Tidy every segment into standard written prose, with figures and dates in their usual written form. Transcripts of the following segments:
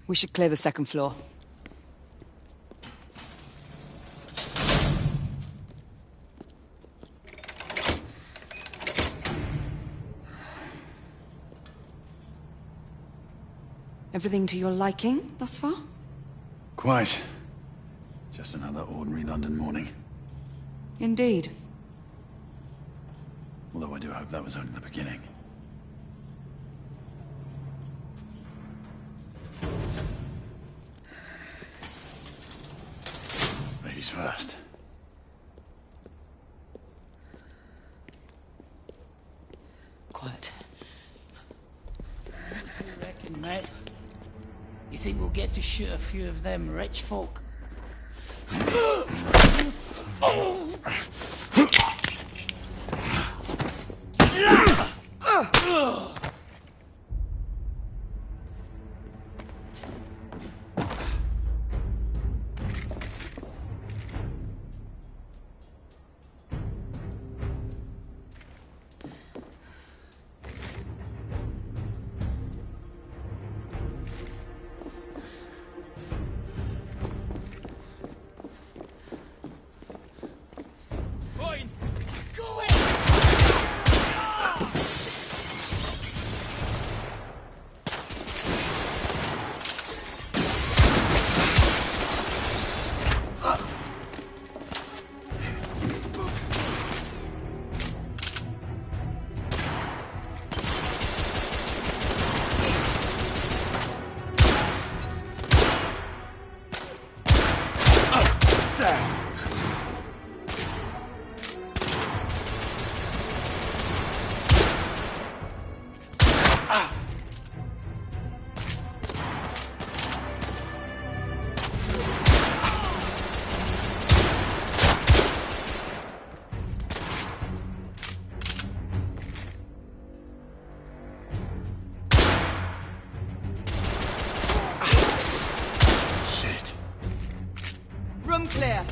We should clear the second floor. Everything to your liking thus far? Quite. Just another ordinary London morning. Indeed. Although I do hope that was only the beginning. Ladies first. Quiet. What do you reckon, mate? You think we'll get to shoot a few of them rich folk? Room clear.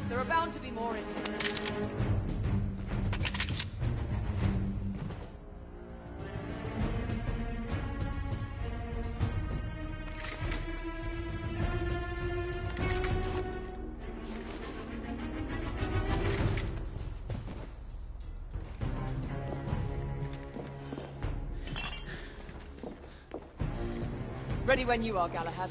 There are bound to be more in here. Ready when you are, Galahad.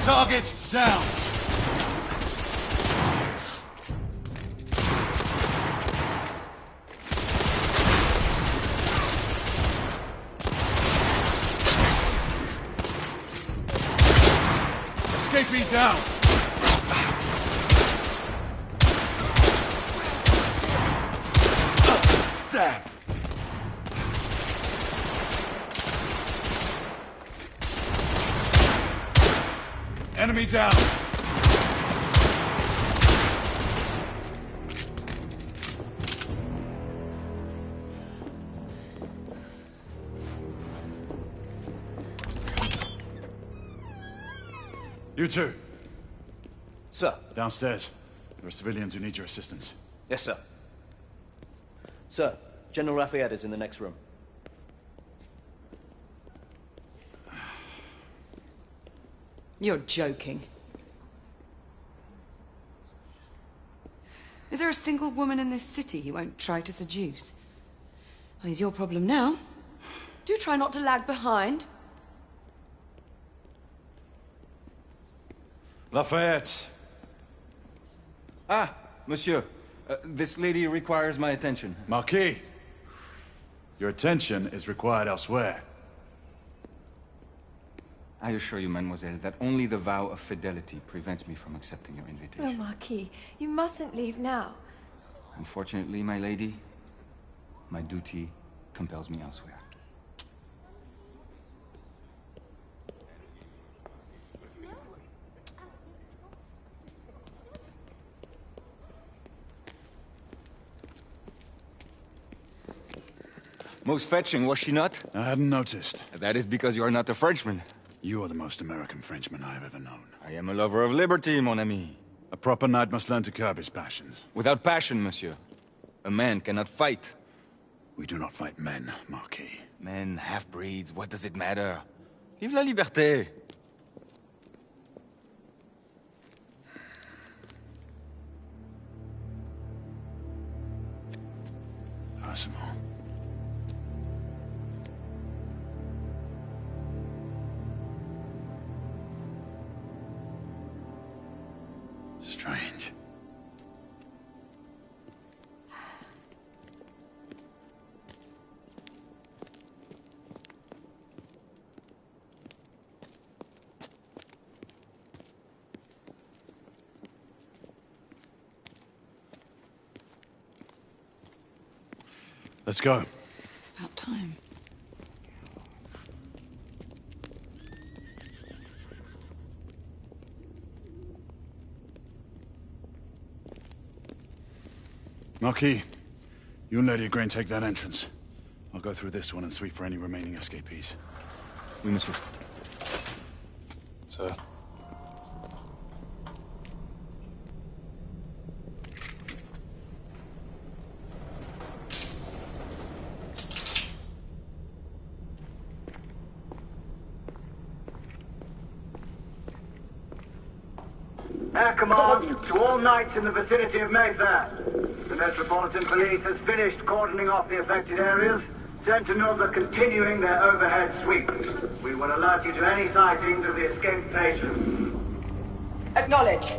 Target down! Escapee down! Damn! Enemy down! You two. Sir. Downstairs. There are civilians who need your assistance. Yes, sir. Sir, General Lafayette is in the next room. You're joking. Is there a single woman in this city you won't try to seduce? Well, it's your problem now. Do try not to lag behind. Lafayette. Ah, monsieur. This lady requires my attention. Marquis, your attention is required elsewhere. I assure you, mademoiselle, that only the vow of fidelity prevents me from accepting your invitation. Oh, Marquis, you mustn't leave now. Unfortunately, my lady, my duty compels me elsewhere. Most fetching, was she not? I hadn't noticed. That is because you are not a Frenchman. You are the most American Frenchman I have ever known. I am a lover of liberty, mon ami. A proper knight must learn to curb his passions. Without passion, monsieur, a man cannot fight. We do not fight men, Marquis. Men, half-breeds, what does it matter? Vive la liberté! Possible. Strange. Let's go. About time. Marquis, you and Lady Grain take that entrance. I'll go through this one and sweep for any remaining escapees. Oui, monsieur. Sir. Air command to all knights in the vicinity of Mayfair. The Metropolitan Police has finished cordoning off the affected areas. Sentinels are continuing their overhead sweep. We will alert you to any sightings of the escaped patients. Acknowledge.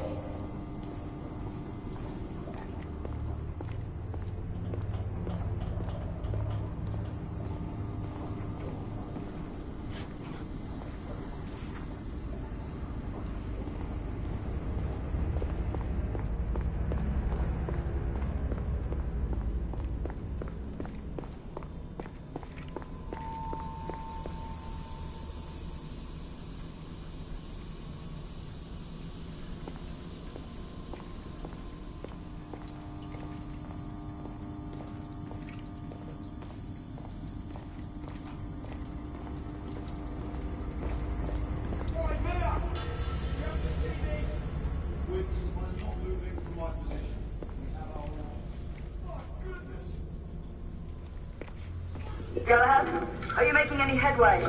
Galahad, are you making any headway?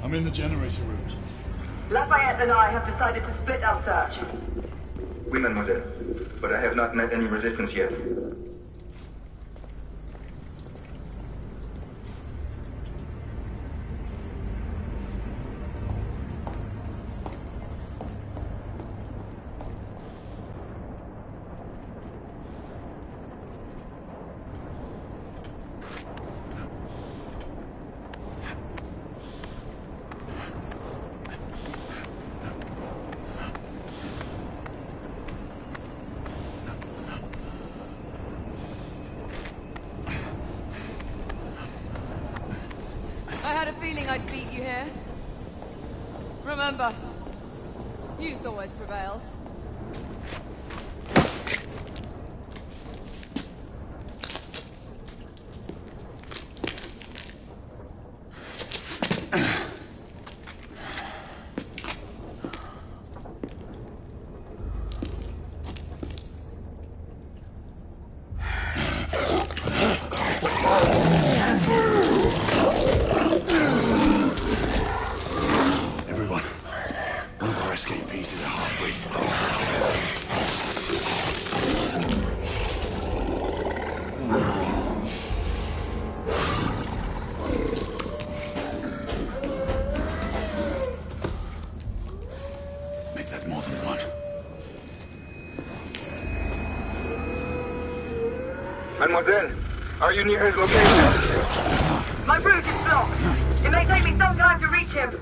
I'm in the generator room. Lafayette and I have decided to split our search. Oui, mademoiselle. But I have not met any resistance yet. I had a feeling I'd beat you here. Remember, youth always prevails. Everyone, one of our escapees is a half-breed. Make that more than one. Mademoiselle, are you near his location? My route is blocked. It may take me some time to reach him.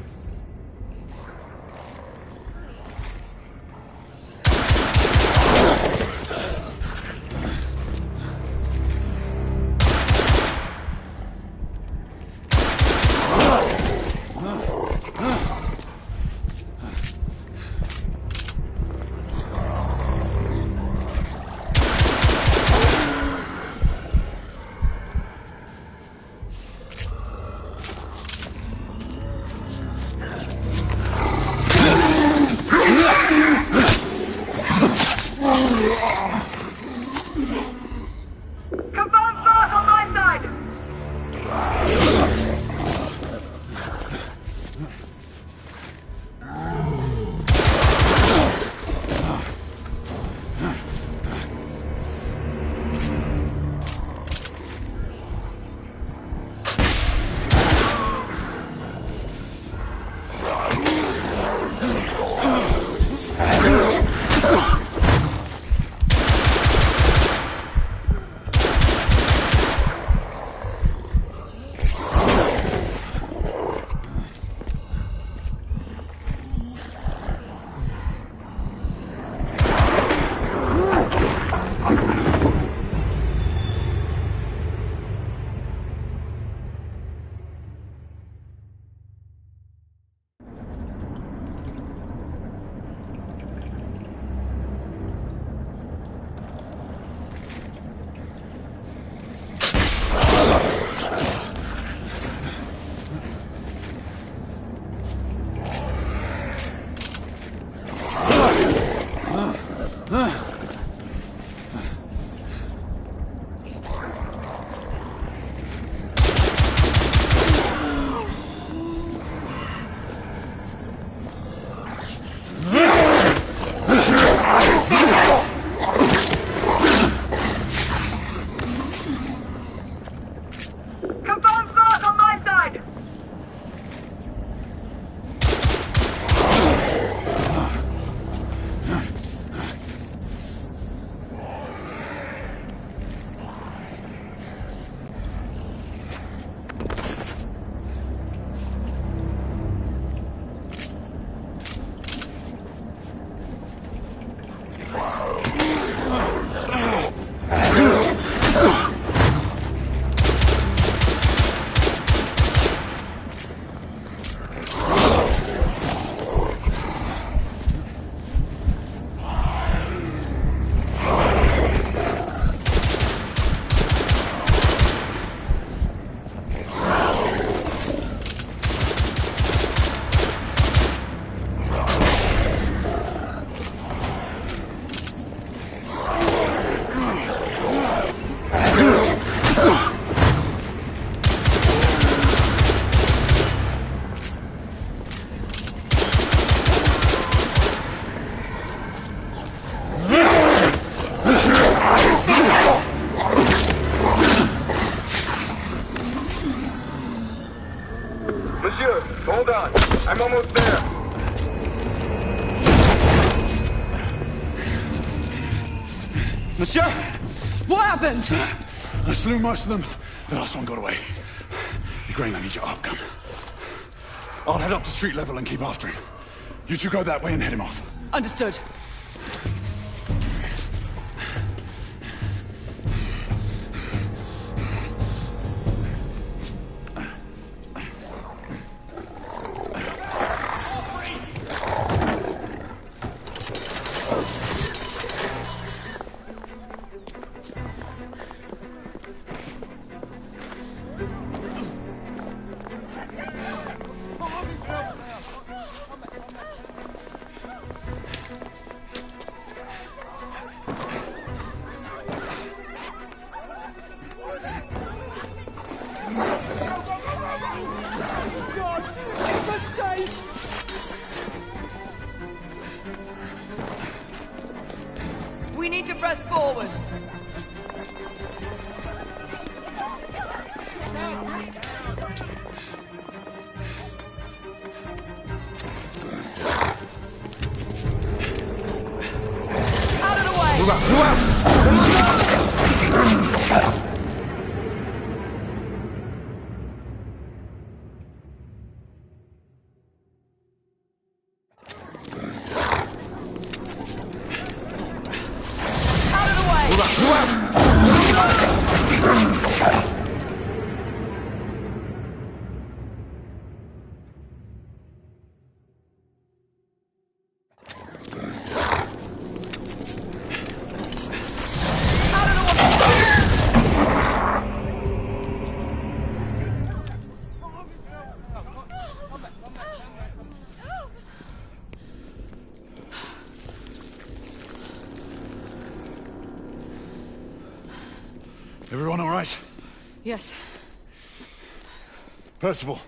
I'm almost there. Monsieur! What happened? I slew most of them. The last one got away. Grain, I need your gun. I'll head up to street level and keep after him. You two go that way and head him off. Understood. We need to press forward. Out of the way! Move out! Move out! Everyone all right? Yes. Percival,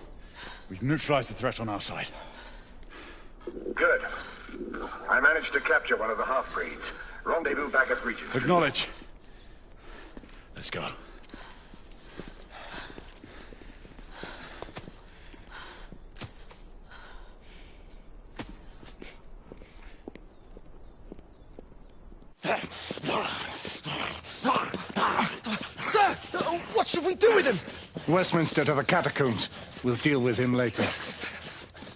we've neutralized the threat on our side. Good. I managed to capture one of the half-breeds. Rendezvous back at Regent. Acknowledge. Let's go. Sir! What should we do with him? Westminster to the catacombs. We'll deal with him later.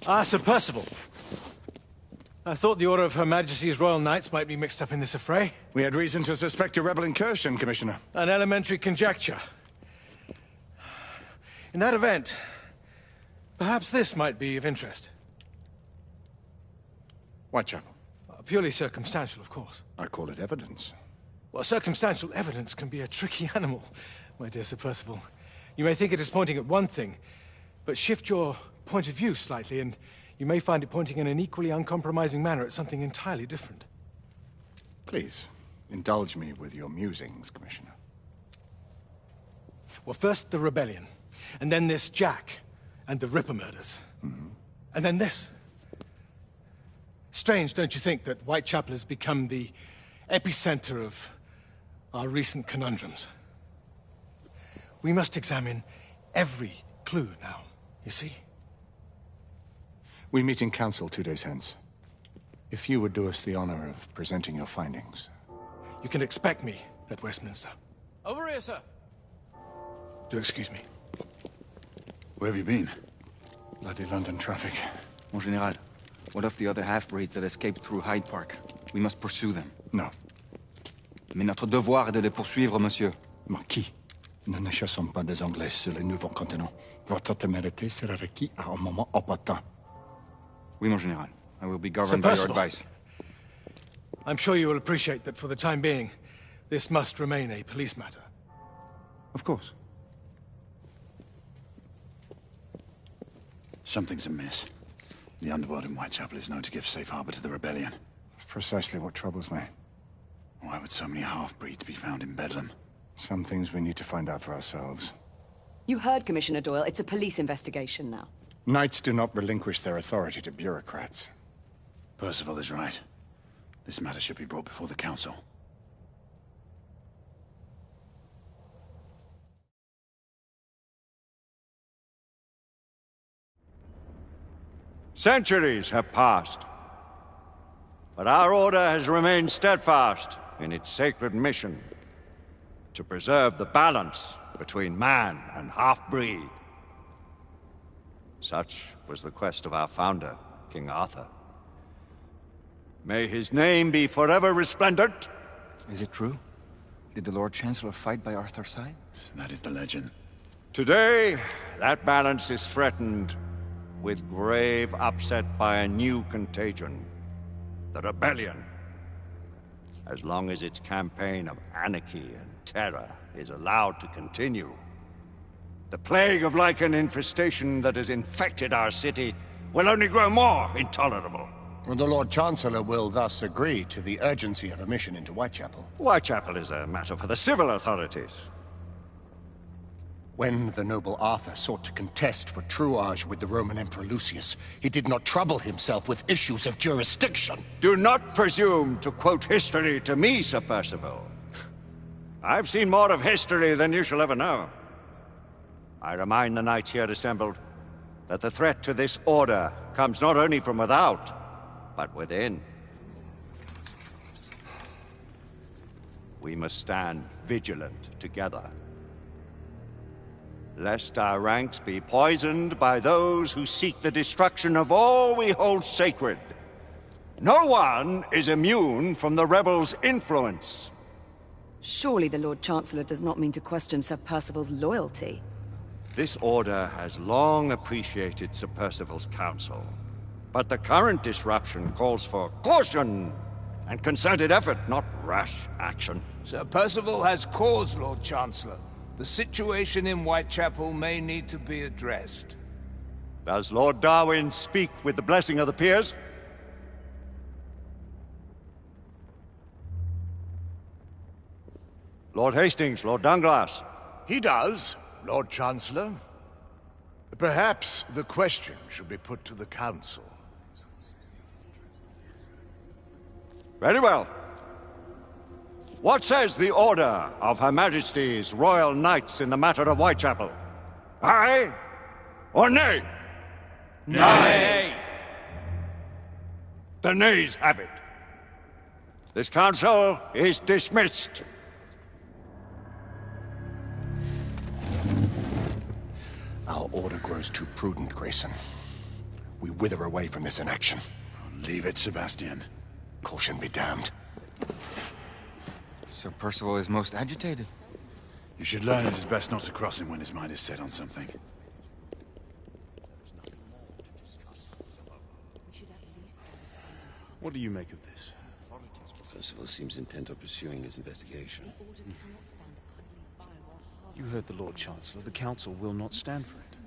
Ah, Sir Percival. I thought the Order of Her Majesty's Royal Knights might be mixed up in this affray. We had reason to suspect a rebel incursion, Commissioner. An elementary conjecture. In that event, perhaps this might be of interest. Whitechapel. Purely circumstantial, of course. I call it evidence. Well, circumstantial evidence can be a tricky animal, my dear Sir Percival. You may think it is pointing at one thing, but shift your point of view slightly, and you may find it pointing in an equally uncompromising manner at something entirely different. Please, indulge me with your musings, Commissioner. Well, first the rebellion, and then this Jack, and the Ripper murders. And then this. Strange, don't you think, that Whitechapel has become the epicenter of our recent conundrums? We must examine every clue now, you see? We meet in council 2 days hence. If you would do us the honor of presenting your findings. You can expect me at Westminster. Over here, sir. Do excuse me. Where have you been? Bloody London traffic. Mon Général, what of the other half-breeds that escaped through Hyde Park? We must pursue them. No. Mais notre devoir est de les poursuivre, monsieur. Marquis, nous ne chassons pas des Anglais sur le nouveau continent. Votre témérité sera requis à un moment opportun. Oui, mon Général. I will be governed by your advice. I'm sure you will appreciate that for the time being, this must remain a police matter. Of course. Something's amiss. The underworld in Whitechapel is known to give safe harbor to the rebellion. Precisely what troubles me. Why would so many half-breeds be found in Bedlam? Some things we need to find out for ourselves. You heard, Commissioner Doyle. It's a police investigation now. Knights do not relinquish their authority to bureaucrats. Percival is right. This matter should be brought before the council. Centuries have passed, but our order has remained steadfast in its sacred mission to preserve the balance between man and half-breed. Such was the quest of our founder, King Arthur. May his name be forever resplendent. Is it true? Did the Lord Chancellor fight by Arthur's side? That is the legend. Today, that balance is threatened with grave upset by a new contagion, the rebellion. As long as its campaign of anarchy and terror is allowed to continue, the plague of lichen infestation that has infected our city will only grow more intolerable. Well, the Lord Chancellor will thus agree to the urgency of a mission into Whitechapel. Whitechapel is a matter for the civil authorities. When the noble Arthur sought to contest for truage with the Roman Emperor Lucius, he did not trouble himself with issues of jurisdiction. Do not presume to quote history to me, Sir Percival. I've seen more of history than you shall ever know. I remind the knights here assembled that the threat to this order comes not only from without, but within. We must stand vigilant together, lest our ranks be poisoned by those who seek the destruction of all we hold sacred. No one is immune from the rebels' influence. Surely the Lord Chancellor does not mean to question Sir Percival's loyalty. This order has long appreciated Sir Percival's counsel, but the current disruption calls for caution and concerted effort, not rash action. Sir Percival has cause, Lord Chancellor. The situation in Whitechapel may need to be addressed. Does Lord Darwin speak with the blessing of the peers? Lord Hastings, Lord Dunglass. He does, Lord Chancellor. Perhaps the question should be put to the Council. Very well. What says the Order of Her Majesty's Royal Knights in the matter of Whitechapel? Aye or nay? Nay! The nays have it. This council is dismissed. Our order grows too prudent, Grayson. We wither away from this inaction. Leave it, Sebastian. Caution be damned. Sir Percival is most agitated. You should learn it is best not to cross him when his mind is set on something. What do you make of this? Percival seems intent on pursuing his investigation. You heard the Lord Chancellor. The Council will not stand for it.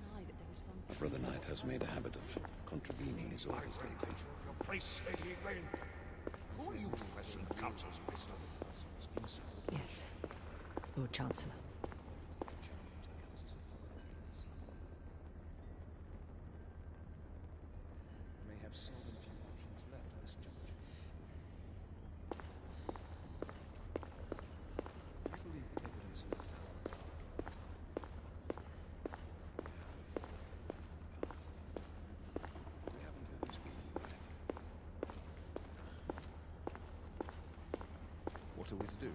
My brother Knight has made a habit of contravening his orders lately. Who are you to question the Council's wisdom? Yes, Lord Chancellor. May have seldom few options left at this juncture. I believe the evidence in the What are we to do?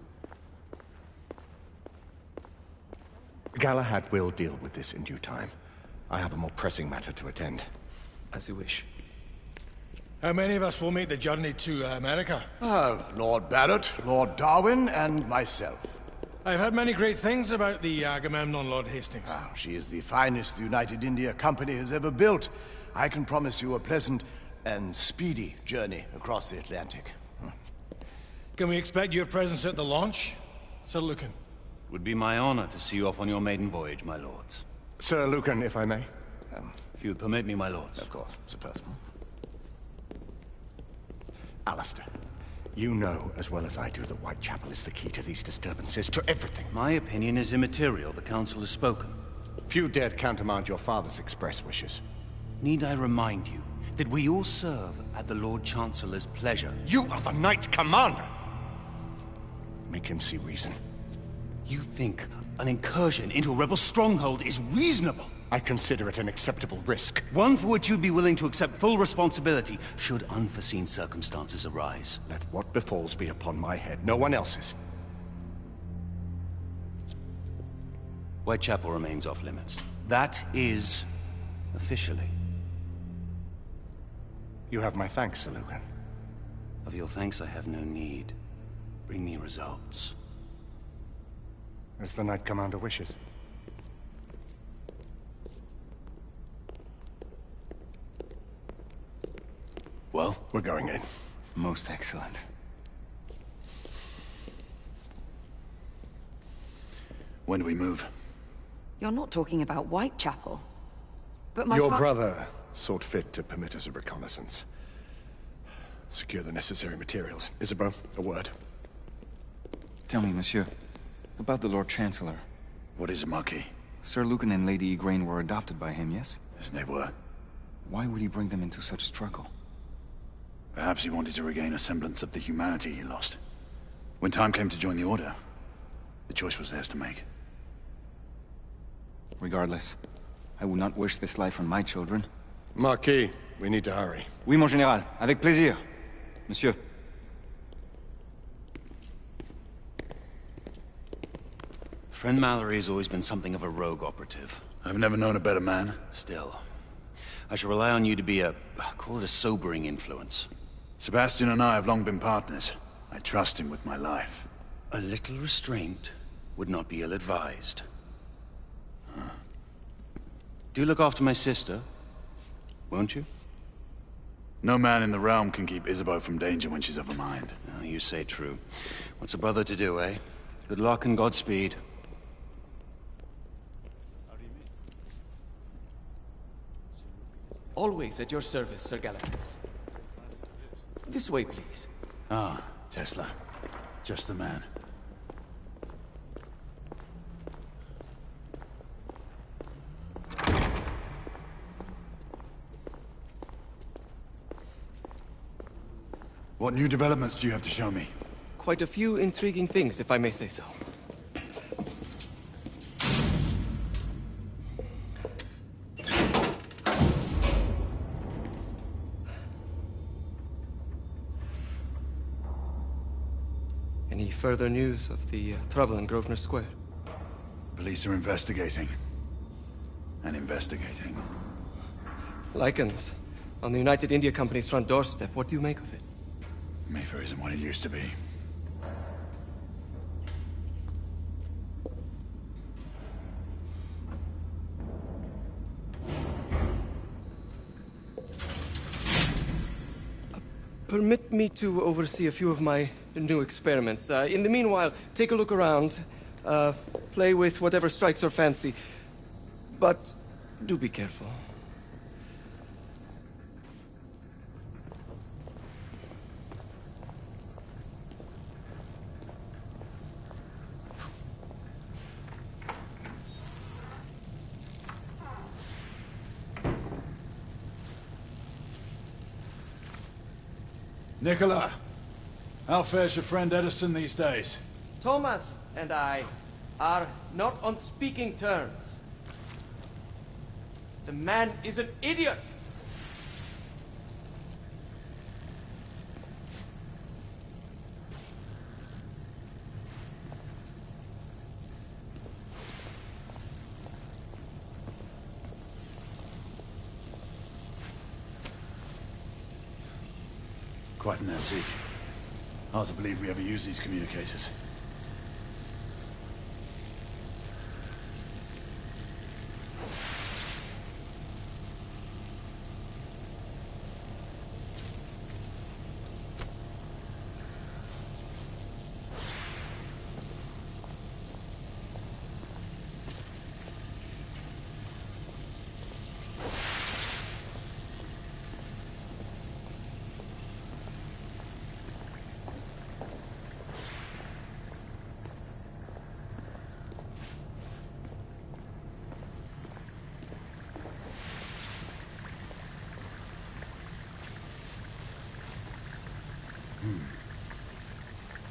Galahad will deal with this in due time. I have a more pressing matter to attend. As you wish. How many of us will make the journey to America? Lord Barrett, Lord Darwin, and myself. I've heard many great things about the Agamemnon, Lord Hastings. She is the finest the United India Company has ever built. I can promise you a pleasant and speedy journey across the Atlantic. Can we expect your presence at the launch, Sir Lucan? It would be my honor to see you off on your maiden voyage, my lords. Sir Lucan, if I may. If you would permit me, my lords. Of course, Sir Percival. Alistair, you know as well as I do that Whitechapel is the key to these disturbances, to everything. My opinion is immaterial. The Council has spoken. Few dared countermand your father's express wishes. Need I remind you that we all serve at the Lord Chancellor's pleasure? You are the Knight Commander! Make him see reason. You think an incursion into a rebel stronghold is reasonable? I consider it an acceptable risk. One for which you'd be willing to accept full responsibility should unforeseen circumstances arise. Let what befalls be upon my head, no one else's. Whitechapel remains off limits. That is officially. You have my thanks, Sir Lucan. Of your thanks I have no need. Bring me results. As the Knight Commander wishes. Well, we're going in. Most excellent. When do we move? You're not talking about Whitechapel. But my Your brother sought fit to permit us a reconnaissance. Secure the necessary materials. Isabeau, a word. Tell me, monsieur, about the Lord Chancellor. What is it, Marquis? Sir Lucan and Lady Igraine were adopted by him, yes? Yes, they were. Why would he bring them into such struggle? Perhaps he wanted to regain a semblance of the humanity he lost. When time came to join the Order, the choice was theirs to make. Regardless, I would not wish this life on my children. Marquis, we need to hurry. Oui, mon général. Avec plaisir. Monsieur. Friend Mallory has always been something of a rogue operative. I've never known a better man. Still, I shall rely on you to be call it a sobering influence. Sebastian and I have long been partners. I trust him with my life. A little restraint would not be ill-advised. Do look after my sister, won't you? No man in the realm can keep Isabeau from danger when she's of a mind. Oh, you say true. What's a brother to do, eh? Good luck and Godspeed. Always at your service, Sir Galahad. This way, please. Ah, Tesla. Just the man. What new developments do you have to show me? Quite a few intriguing things, if I may say so. Any further news of the trouble in Grosvenor Square? Police are investigating. And investigating. Lichens. On the United India Company's front doorstep. What do you make of it? Mayfair isn't what it used to be. Permit me to oversee a few of my new experiments. In the meanwhile, take a look around. Play with whatever strikes your fancy. But do be careful. Nicola, how fares your friend Edison these days? Thomas and I are not on speaking terms. The man is an idiot. Quite an antique. Hard to believe we ever use these communicators.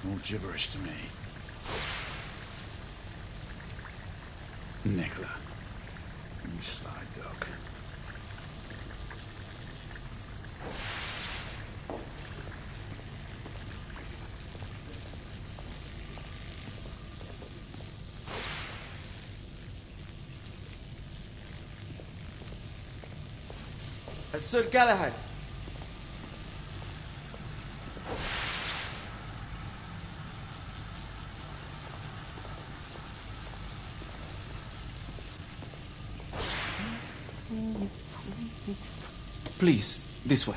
All gibberish to me. Nicola, you sly dog. Sir Galahad. Please, this way.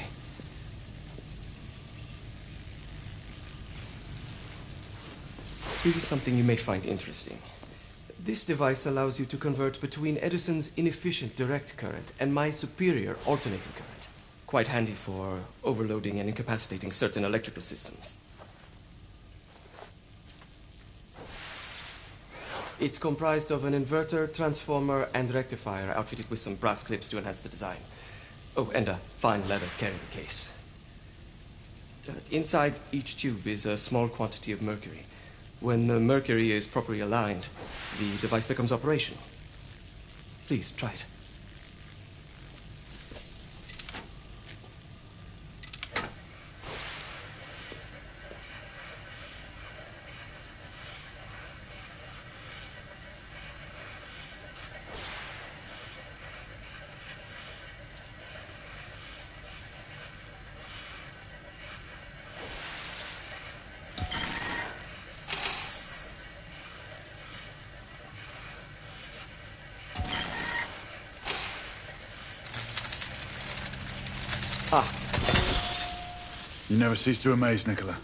Here is something you may find interesting. This device allows you to convert between Edison's inefficient direct current and my superior alternating current. Quite handy for overloading and incapacitating certain electrical systems. It's comprised of an inverter, transformer, and rectifier outfitted with some brass clips to enhance the design. Oh, and a fine leather carrying case. Inside each tube is a small quantity of mercury. When the mercury is properly aligned, the device becomes operational. Please, try it. You never cease to amaze, Nicola.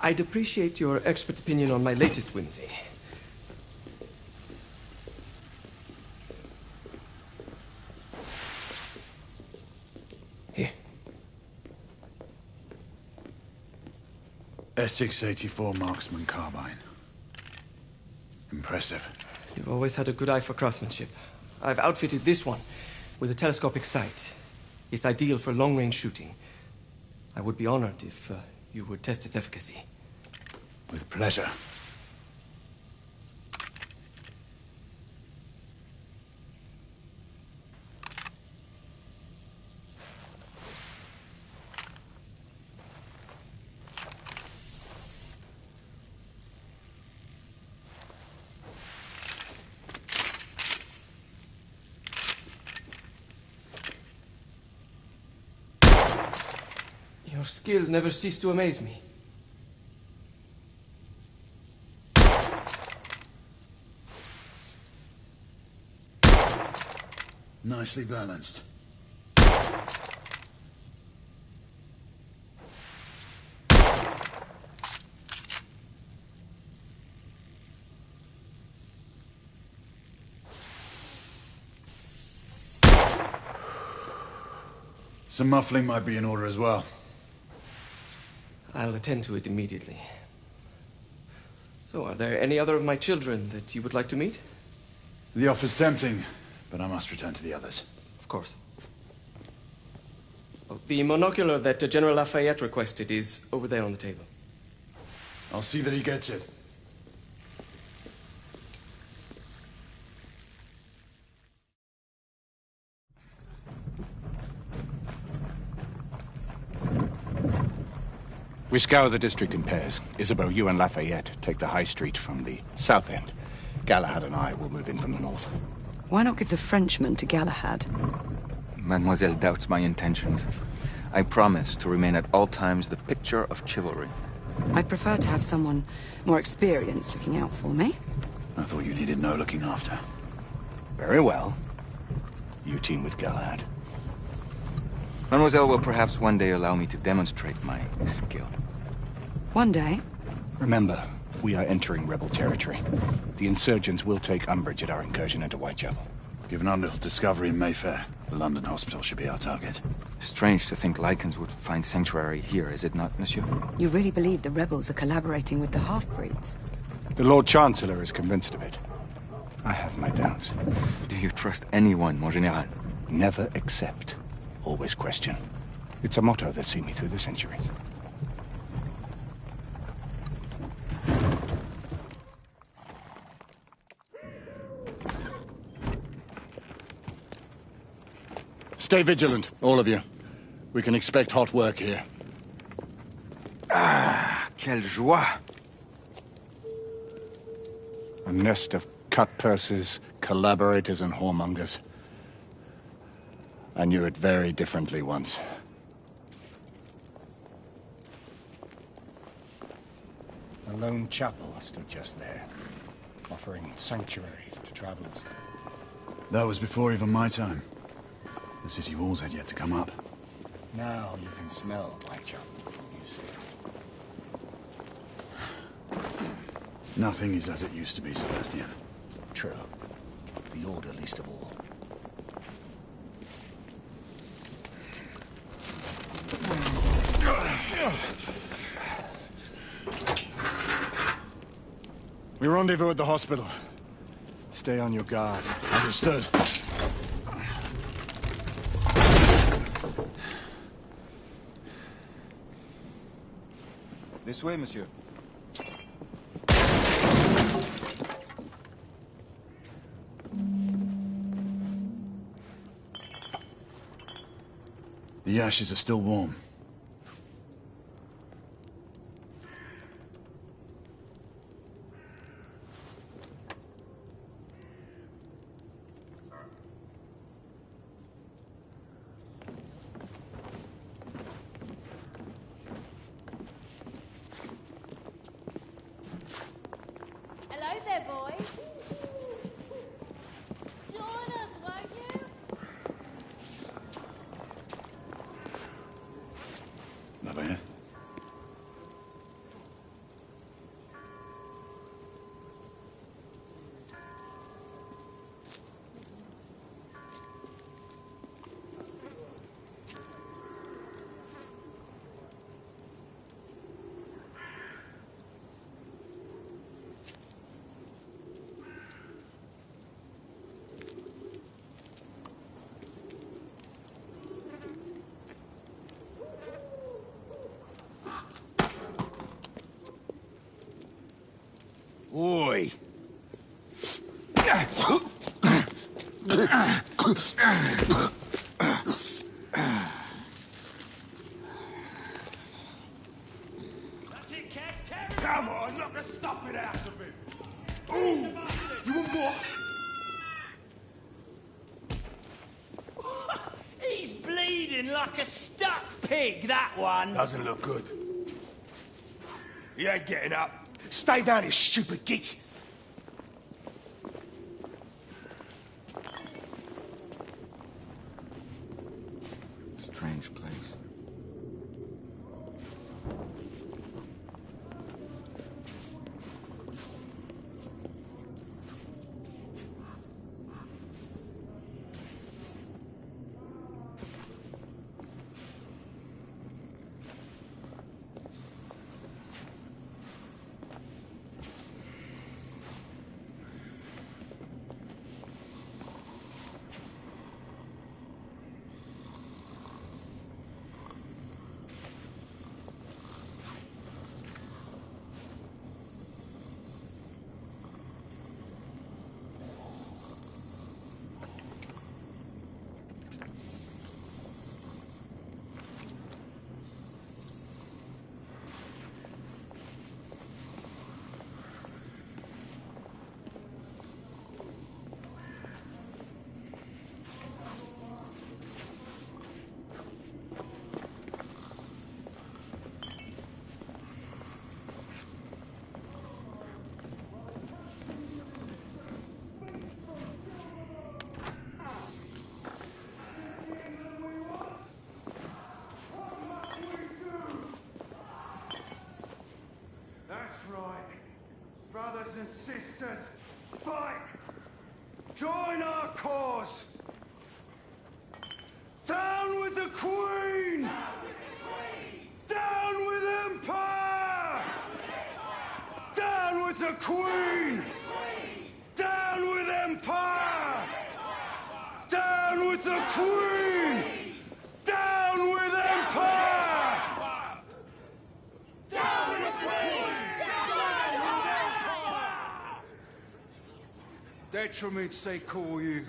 I'd appreciate your expert opinion on my latest whimsy. Here. S684 Marksman Carbine. Impressive. You've always had a good eye for craftsmanship. I've outfitted this one with a telescopic sight. It's ideal for long-range shooting. I would be honored if you would test its efficacy. With pleasure. Your skills never cease to amaze me. Nicely balanced. Some muffling might be in order as well. I'll attend to it immediately. So, are there any other of my children that you would like to meet? The offer's tempting, but I must return to the others. Of course. Oh, the monocular that General Lafayette requested is over there on the table. I'll see that he gets it. We scour the district in pairs. Isabeau, you and Lafayette take the high street from the south end. Galahad and I will move in from the north. Why not give the Frenchman to Galahad? Mademoiselle doubts my intentions. I promise to remain at all times the picture of chivalry. I'd prefer to have someone more experienced looking out for me. I thought you needed no looking after. Very well. You team with Galahad. Mademoiselle will perhaps one day allow me to demonstrate my skill. One day? Remember, we are entering rebel territory. The insurgents will take umbrage at our incursion into Whitechapel. Given our little discovery in Mayfair, the London hospital should be our target. Strange to think Lycans would find sanctuary here, is it not, monsieur? You really believe the rebels are collaborating with the half-breeds? The Lord Chancellor is convinced of it. I have my doubts. Do you trust anyone, mon général? Never accept. Always question. It's a motto that's seen me through the centuries. Stay vigilant, all of you. We can expect hot work here. Ah, quelle joie! A nest of cut-purses, collaborators, and whoremongers. I knew it very differently once. A lone chapel stood just there, offering sanctuary to travelers. That was before even my time. The city walls had yet to come up. Now you can smell Whitechapel from you see it. Nothing is as it used to be, Sebastian. True. The Order least of all. We rendezvous at the hospital. Stay on your guard. Understood. This way, monsieur. The ashes are still warm. Hello there, boys. Join us, won't you? Lafayette? Oi! Come on, knock the stuffing out of him! Ooh! You want more? He's bleeding like a stuck pig, that one. Doesn't look good. He ain't getting up. Stay down, you stupid git! Strange place. Brothers and sisters, fight! Join our cause! Down with the Queen! Down with Empire! Down with the Queen! Down with Empire! Down with the Queen! Down with Empire! Down with the Queen! Detriments, they call you.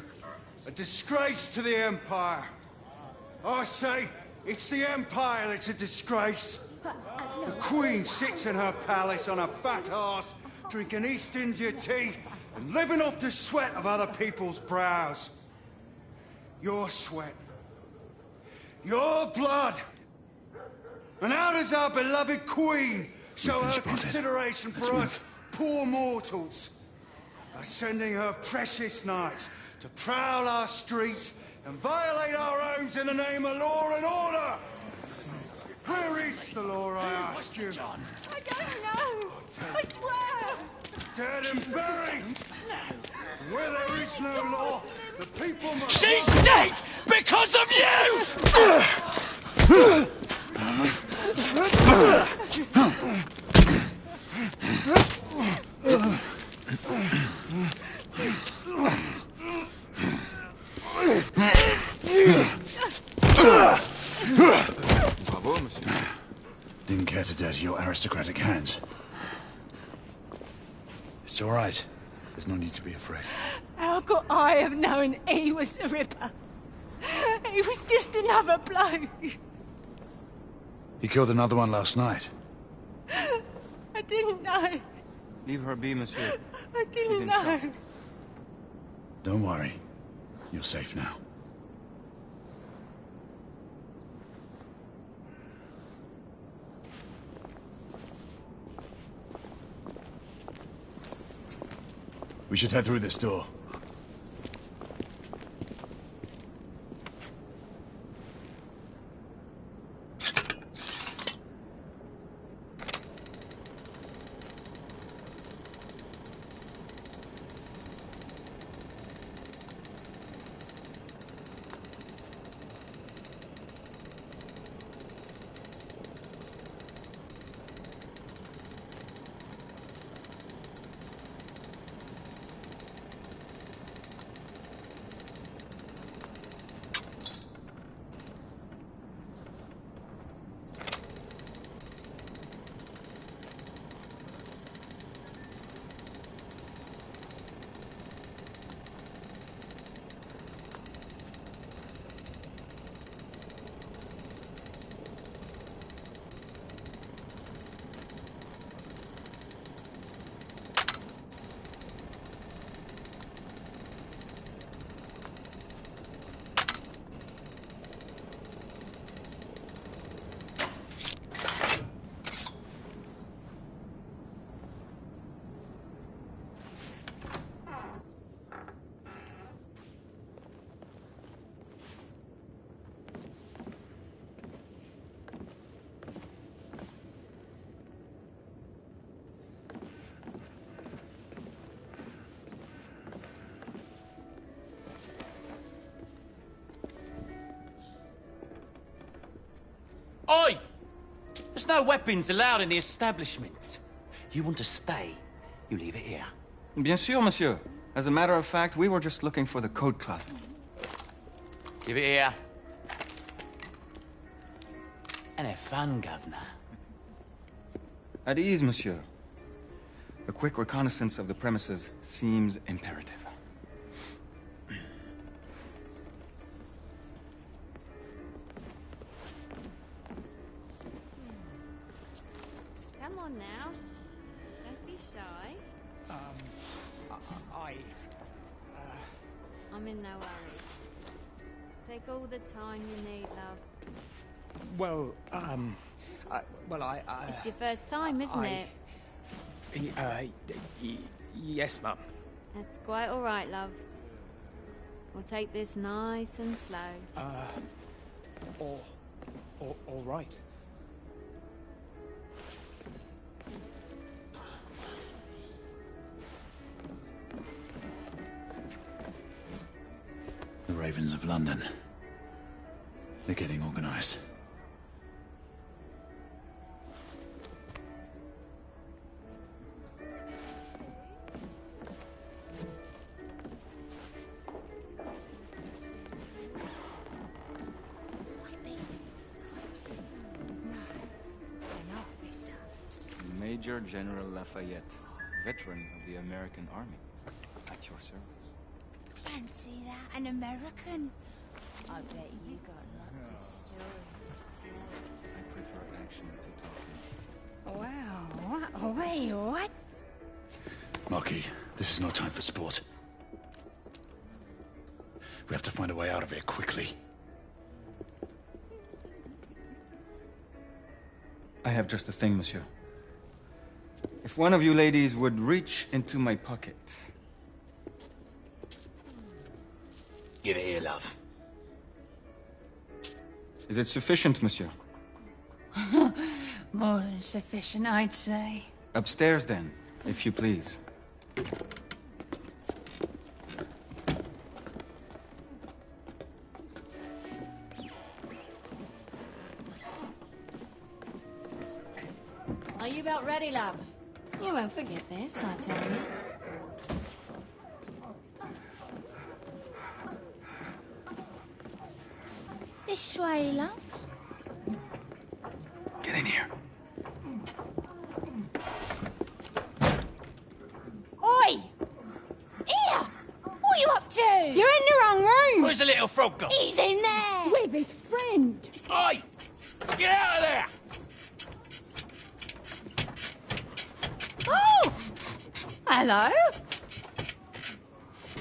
A disgrace to the Empire. I say, it's the Empire that's a disgrace. The Queen sits in her palace on a fat arse, drinking East India tea and living off the sweat of other people's brows. Your sweat. Your blood. And how does our beloved Queen show her consideration for us poor mortals? By sending her precious knights to prowl our streets and violate our homes in the name of law and order! Where is the law, I ask you? I don't know. I swear. Dead and buried! Where there is no law, the people must... She's dead because of you! Bravo, monsieur. Didn't care to dirty your aristocratic hands. It's all right. There's no need to be afraid. How could I have known he was the Ripper? He was just another bloke. He killed another one last night. I didn't know. Leave her be, monsieur. I didn't know. Don't worry. You're safe now. We should head through this door. Oi! There's no weapons allowed in the establishment. You want to stay, you leave it here. Bien sûr, monsieur. As a matter of fact, we were just looking for the code closet. Give it here. And have fun, Governor. At ease, monsieur. A quick reconnaissance of the premises seems imperative. Come on now. Don't be shy. I'm in no hurry. Take all the time you need, love. Well, It's your first time, isn't it? Yes, Mum. That's quite all right, love. We'll take this nice and slow. All right. The Ravens of London. They're getting organized. Major General Lafayette, veteran of the American Army. At your service. Fancy that, an American? I bet you got lots of stories to tell. I prefer action to talking. Wow, wait, what? Marky, this is no time for sport. We have to find a way out of here quickly. I have just the thing, monsieur. If one of you ladies would reach into my pocket. Give it here, love. Is it sufficient, monsieur? More than sufficient, I'd say. Upstairs, then, if you please. Are you about ready, love? You won't forget this, I tell you. This way, love. Get in here. Oi! Here! What are you up to? You're in the wrong room! Where's the little frog gone? He's in there! With his friend! Oi! Get out of there! Oh! Hello?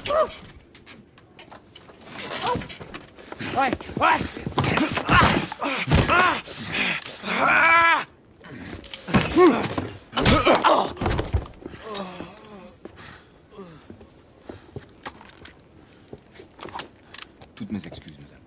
Oh. Oh. Wait! Toutes mes excuses, madame.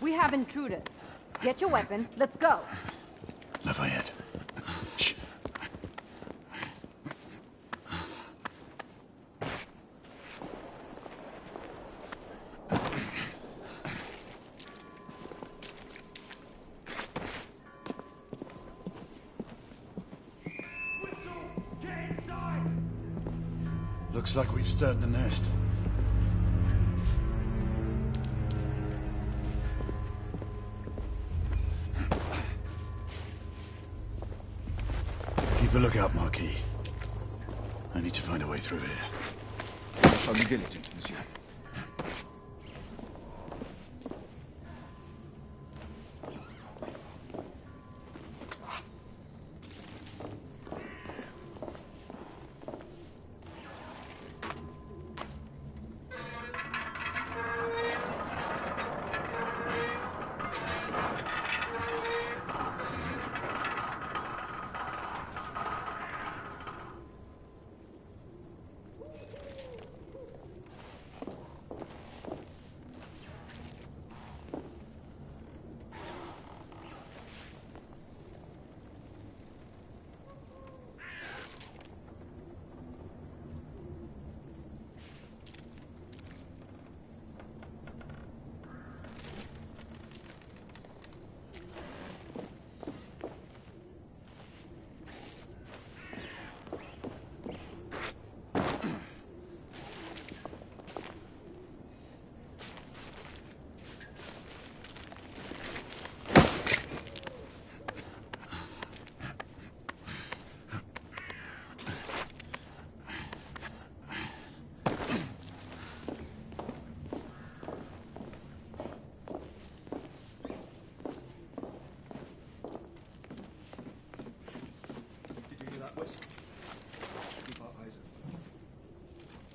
We have intruders. Get your weapons. Let's go. Lafayette. Shh. Looks like we've stirred the nest. a lookout, Marquis. I need to find a way through here. I'll be diligent, monsieur.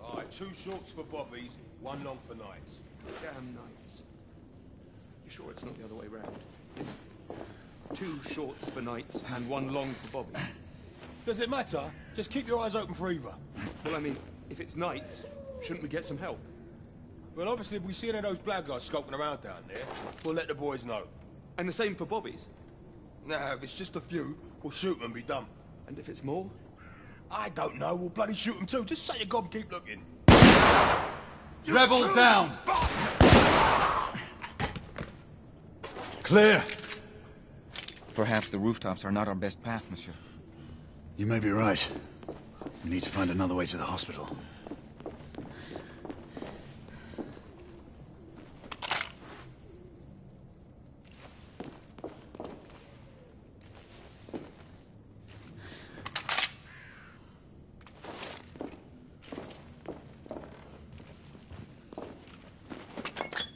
Alright, 2 shorts for bobbies, 1 long for nights. Damn nights. You sure it's not the other way round? 2 shorts for nights and 1 long for bobbies. Does it matter? Just keep your eyes open for either. Well, I mean, if it's nights, shouldn't we get some help? Well, obviously, if we see any of those blackguards scoping around down there, we'll let the boys know. And the same for bobbies? Nah, if it's just a few, we'll shoot them and be done. And if it's more? I don't know, we'll bloody shoot them too. Just shut your gob and keep looking. Rebel down! Clear! Perhaps the rooftops are not our best path, monsieur. You may be right. We need to find another way to the hospital.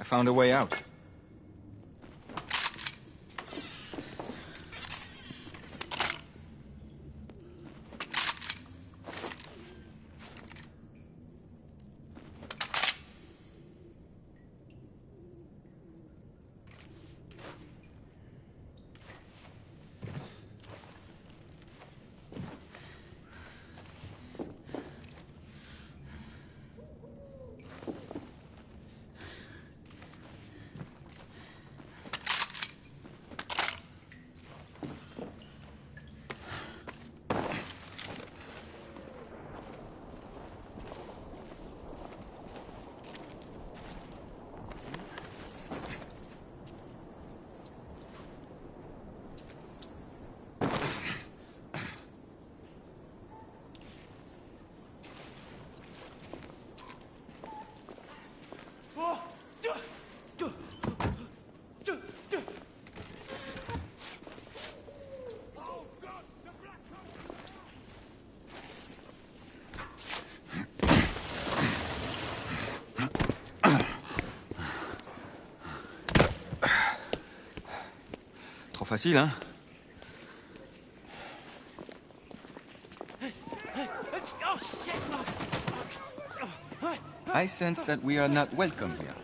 I found a way out. Trop facile, hein? I sense that we are not welcome here.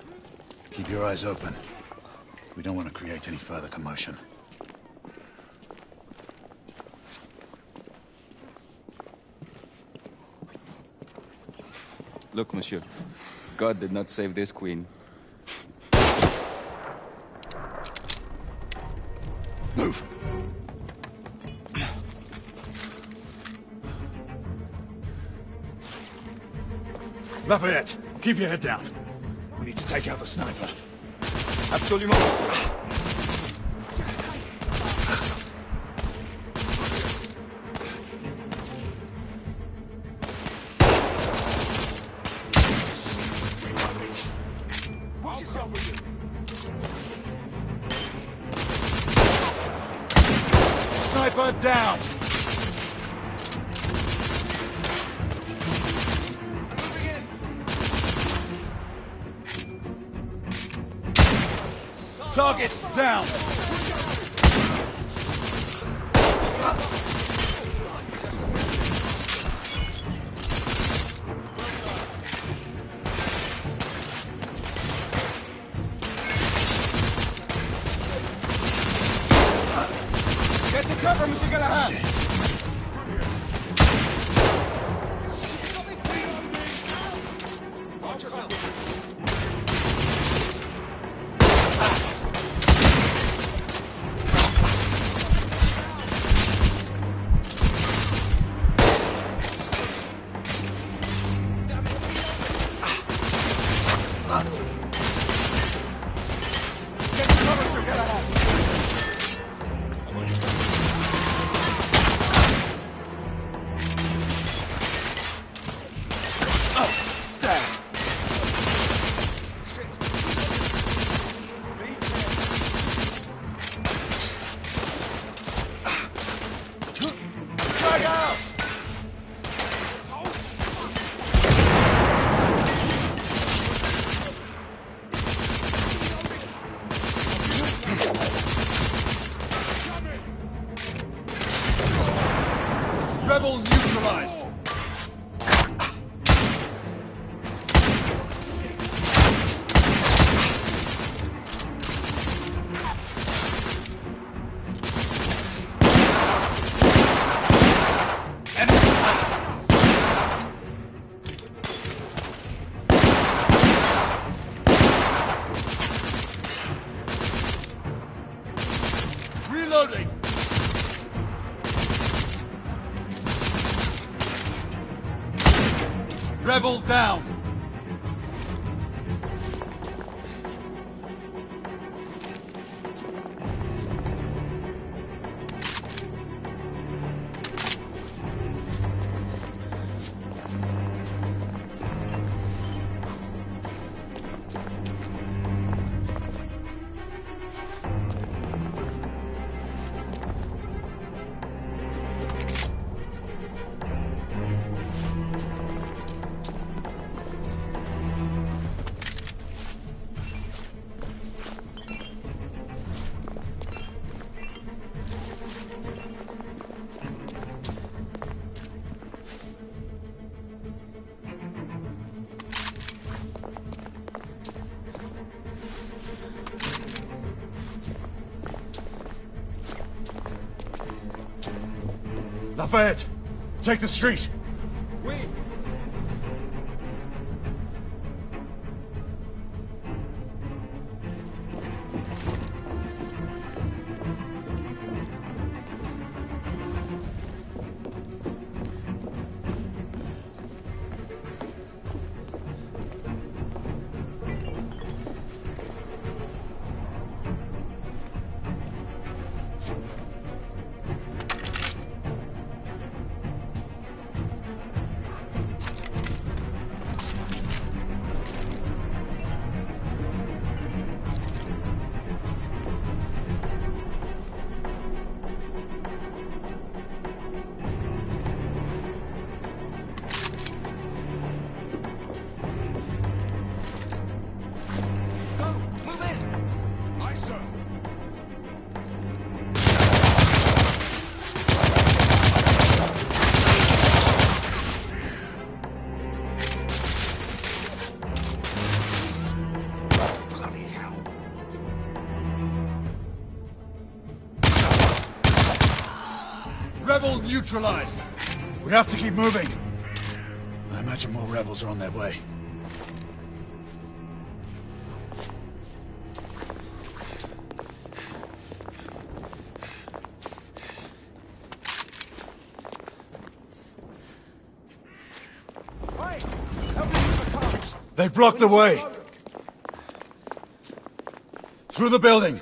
Keep your eyes open. We don't want to create any further commotion. Look, monsieur. God did not save this queen. Move! Lafayette, keep your head down. We need to take out the sniper. Absolument. Watch yourself with you. Sniper down! Target down! Get to cover, Mr. Galahad! Watch yourself! Get to cover, Sir Galahad! Rebel neutralized! Reloading! Rebel down! Lafayette, take the street. Oui. Rebel neutralized! We have to keep moving. I imagine more rebels are on their way. They've blocked the way! Through the building!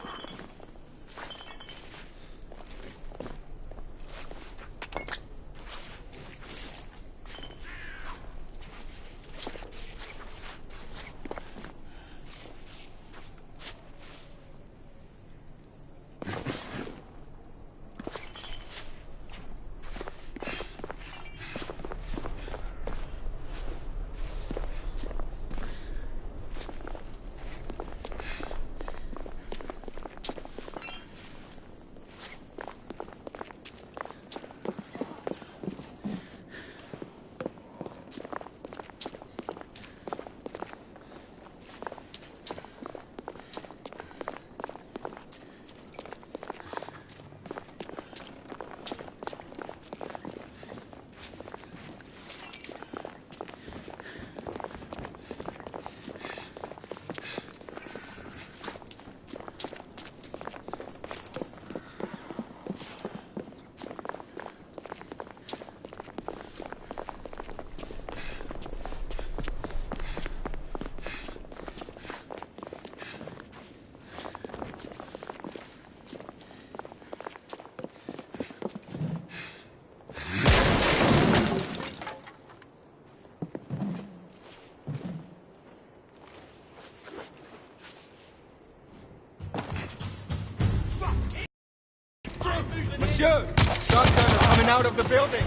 Monsieur! Shotgunner coming out of the building!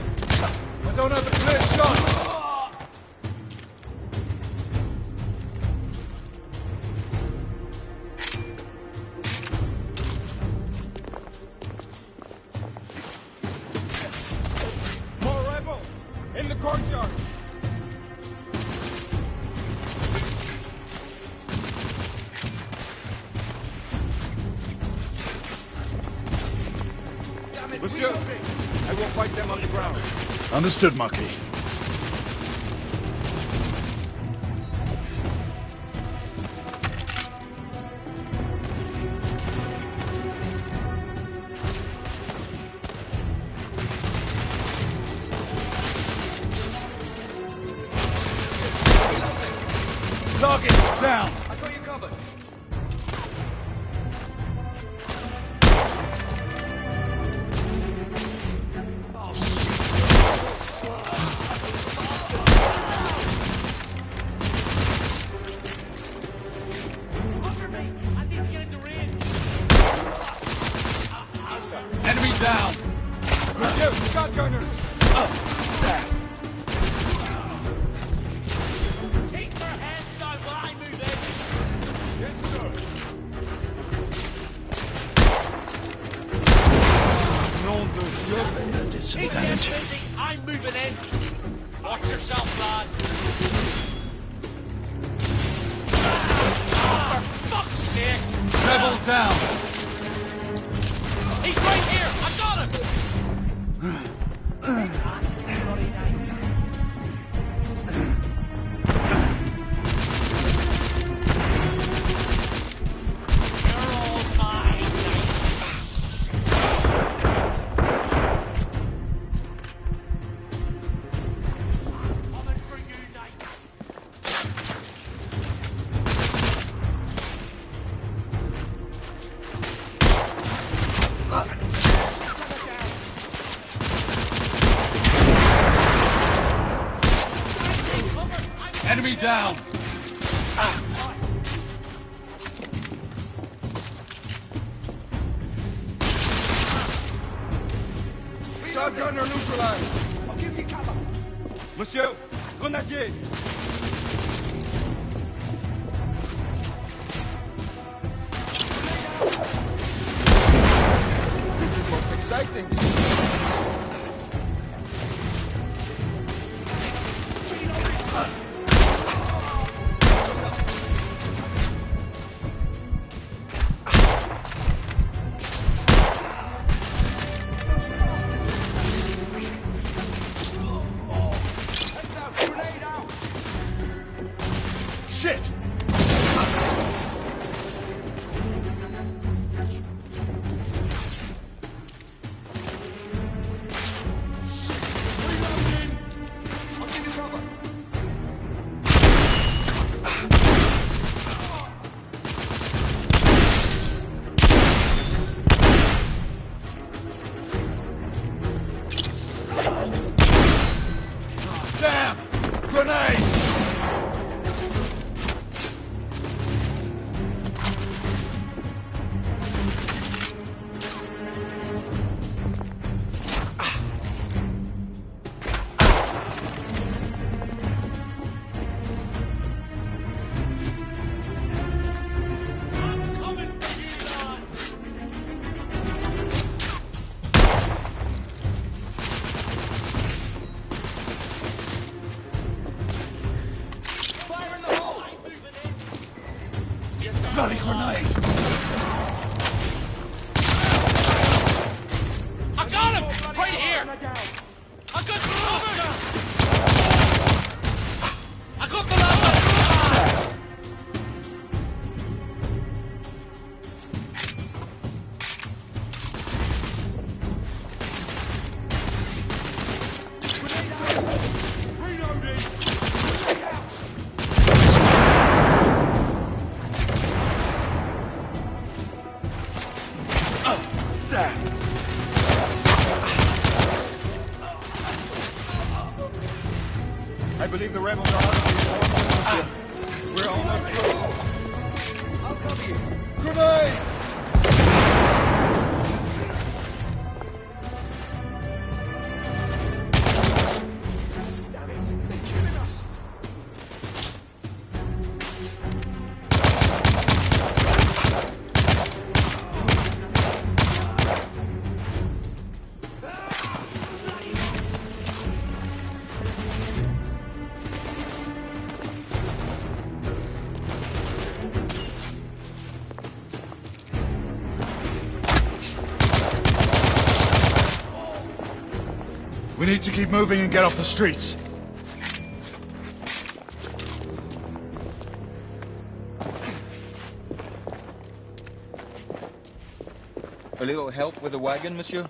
I don't have a clear shot! More rebel! In the courtyard! Monsieur, I will fight them on the ground. Understood, Marquis. Target down! I got you covered. Enemy down! Monsieur, shotgunner! Keep your hands down while I move in. Yes, sir. That did some Keep them damage. busy. I'm moving in. Watch yourself, lad. For fuck's sake! Rebel down! He's right here. I got him. You're all mine, knight. Coming for you, knight. Enemy down! Shotgunner neutralized! I'll give you cover. Monsieur, grenadier! This is most exciting. Shit! I'll give you cover. Damn! Grenade! Coming for you, lad. Fire in the hole! I'm moving in. Yes, sir. Bloody grenade! I got him! Right here! I got you covered! I got the lava! We need to keep moving and get off the streets. A little help with the wagon, monsieur?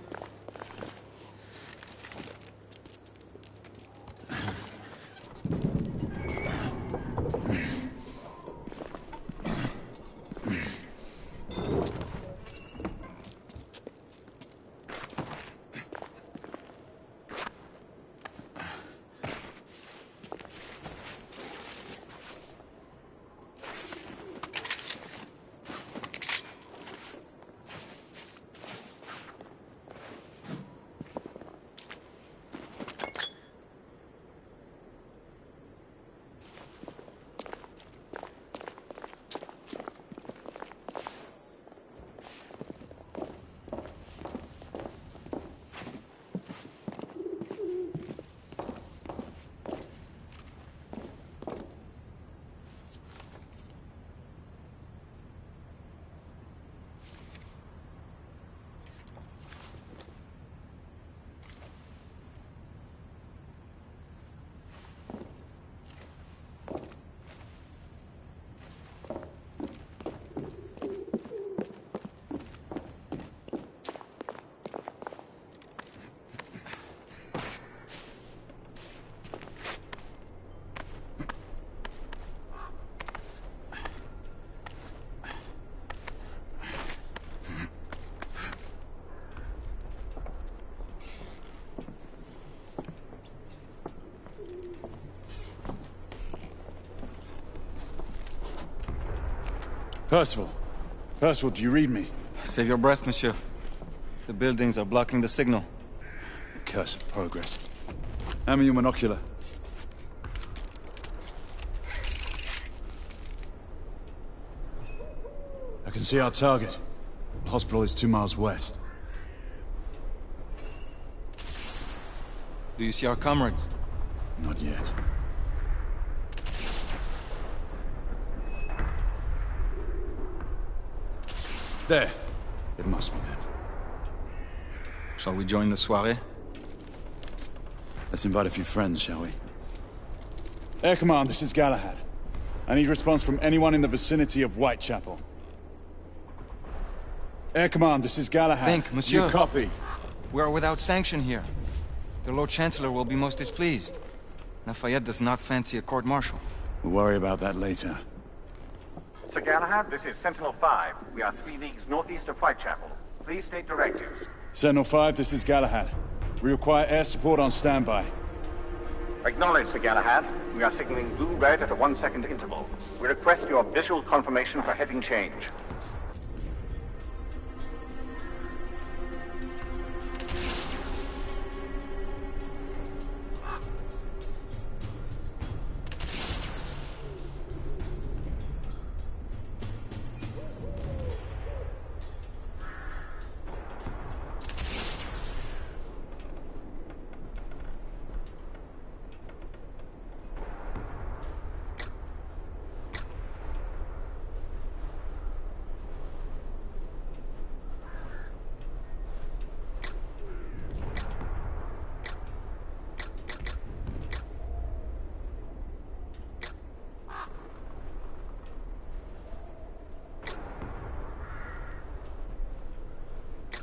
Percival. Percival, do you read me? Save your breath, monsieur. The buildings are blocking the signal. Curse of progress. Hand me your monocular. I can see our target. The hospital is 2 miles west. Do you see our comrades? Not yet. There. It must be them. Shall we join the soirée? Let's invite a few friends, shall we? Air Command, this is Galahad. I need response from anyone in the vicinity of Whitechapel. Air Command, this is Galahad. Think, monsieur. You copy? We are without sanction here. The Lord Chancellor will be most displeased. Lafayette does not fancy a court-martial. We'll worry about that later. Sir Galahad, this is Sentinel-5. We are 3 leagues northeast of Whitechapel. Please state directives. Sentinel-5, this is Galahad. We require air support on standby. Acknowledged, Sir Galahad. We are signaling blue-red at a 1-second interval. We request your visual confirmation for heading change.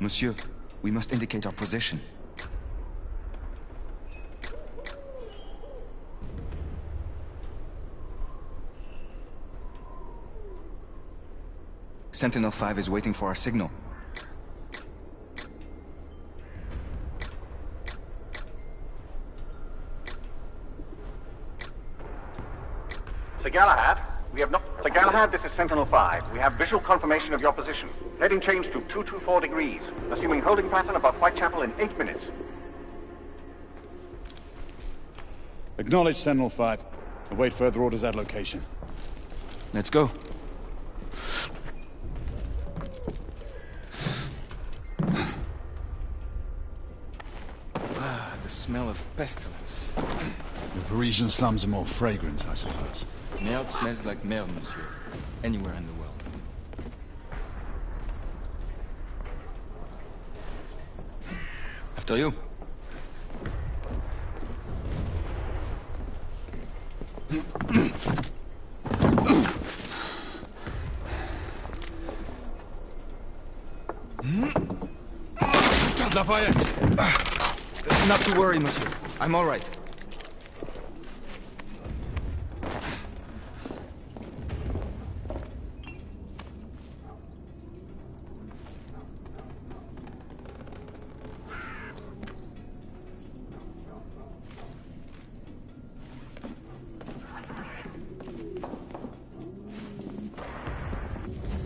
Monsieur, we must indicate our position. Sentinel-5 is waiting for our signal. Sir Galahad, we have not... Sir Galahad, this is Sentinel-5. We have visual confirmation of your position. Heading change to 224 degrees. Assuming holding pattern above Whitechapel in 8 minutes. Acknowledge Sentinel-5. Await further orders at location. Let's go. The smell of pestilence. The Parisian slums are more fragrant, I suppose. Merde smells like merde, monsieur. Anywhere in the world. After you. Lafayette! Not to worry, monsieur. I'm all right.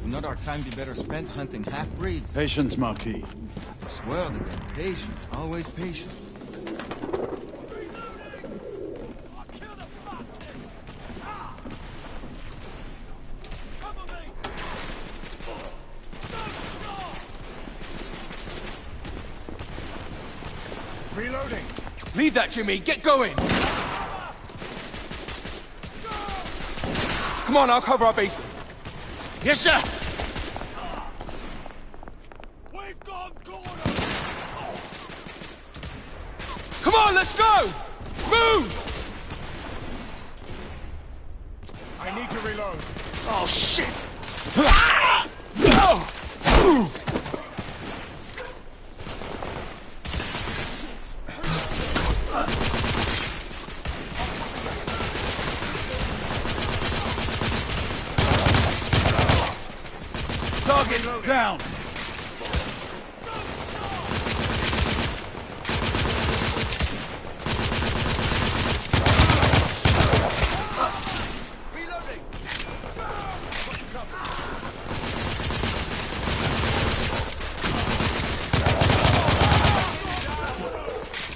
Would not our time be better spent hunting half-breeds? Patience, Marquis. I swear to God, patience. Always patience. Reloading! Leave that, Jimmy! Get going! Come on, I'll cover our bases. Yes, sir! We've gone corner! Come on, let's go! Move! I need to reload. Oh, shit! Target down!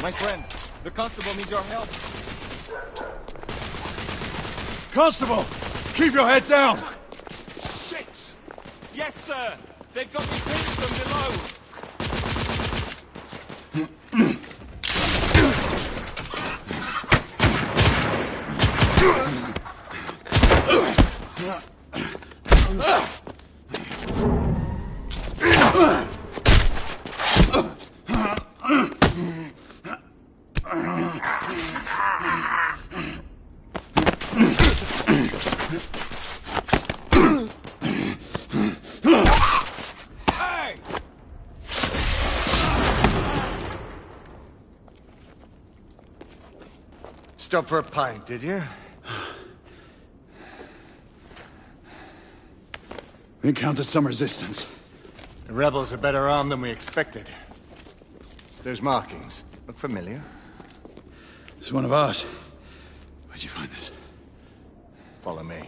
My friend, the constable needs your help. Constable! Keep your head down! Shit! Yes, sir! They've got me pinned from below! Stop for a pint, did you? We encountered some resistance. The rebels are better armed than we expected. Those markings look familiar. It's one of ours. Where'd you find this? Follow me.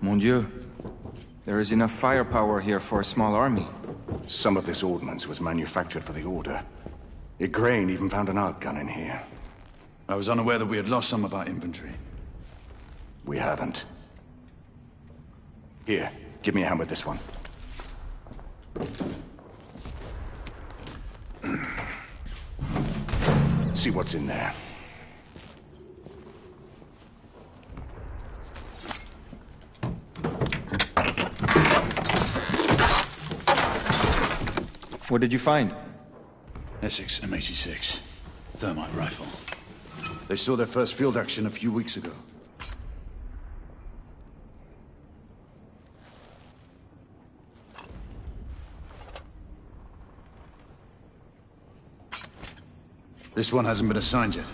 Mon Dieu. There is enough firepower here for a small army. Some of this ordnance was manufactured for the Order. Igraine even found an arc gun in here. I was unaware that we had lost some of our infantry. We haven't. Here, give me a hand with this one. See what's in there. What did you find? Essex M86. Thermite rifle. They saw their first field action a few weeks ago. This one hasn't been assigned yet.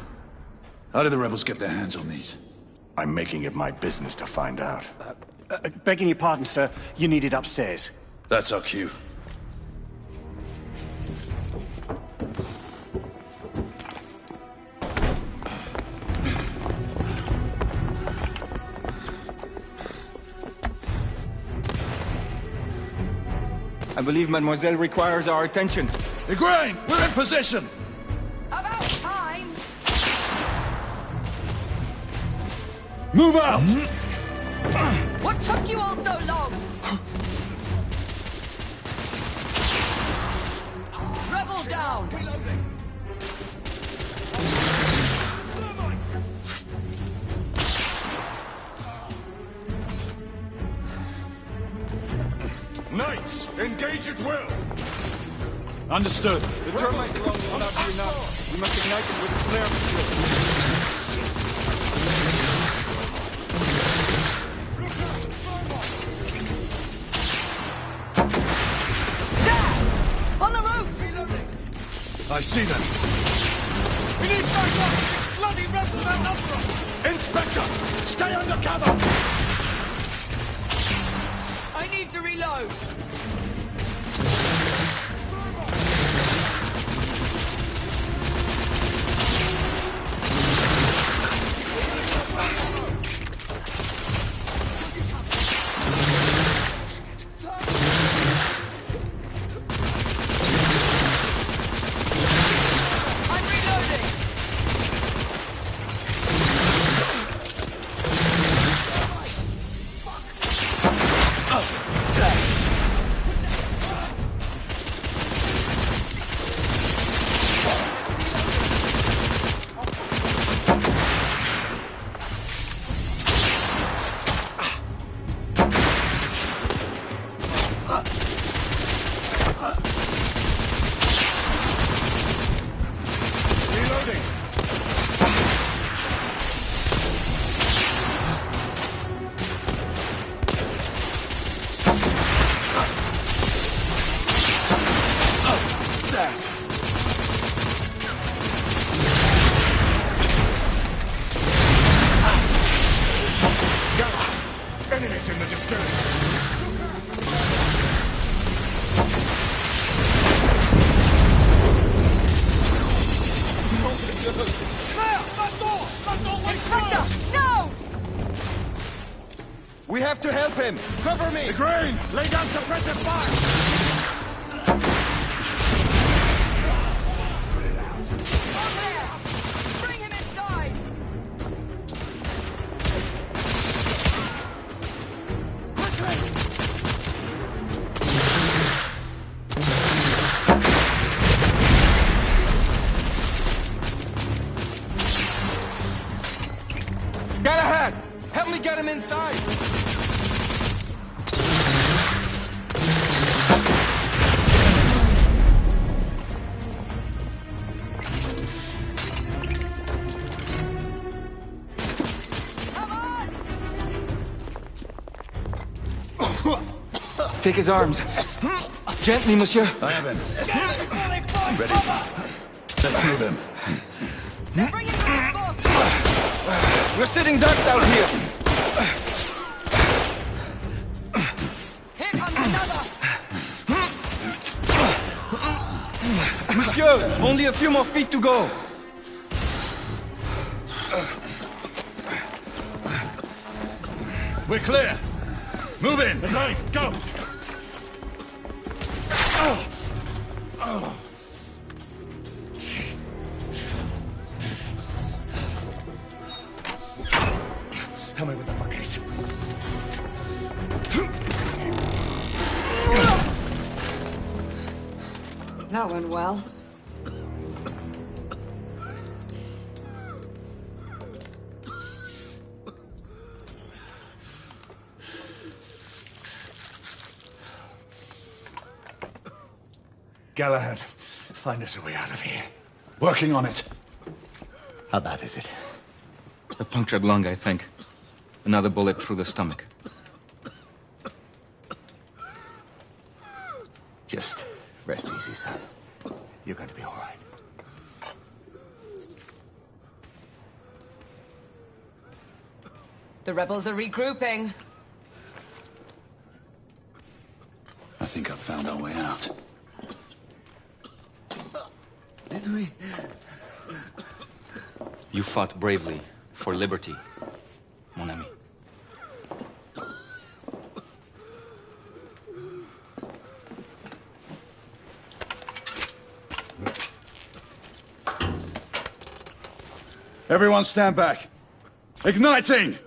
How did the rebels get their hands on these? I'm making it my business to find out. Begging your pardon, sir. You need it upstairs. That's our cue. I believe Mademoiselle requires our attention. Igraine, we're in position! About time! Move out! What took you all so long? down! Knights, engage at will! Understood. The termite drone will not be enough. We must ignite it with flare fuel. On the roof! I see them. We need backup! Bloody rebels out Nostra! Inspector, stay under cover! I need to reload! Enemies in the distance. Inspector, no! We have to help him! Cover me! The grain! Lay down suppressive fire! Bring him inside! Galahad! Help me get him inside! Take his arms. Gently, monsieur. I have him. Ready. Let's move him. Bring him back, boss! We're sitting ducks out here. Here comes another! Monsieur, only a few more feet to go. We're clear. Move in. Okay, go. Help me with the bookcase. That went well. Galahad, find us a way out of here. Working on it. How bad is it? A punctured lung, I think. Another bullet through the stomach. Just rest easy, son. You're going to be all right. The rebels are regrouping. I think I've found our way out. Did we? You fought bravely for liberty, mon ami. Everyone stand back. Igniting!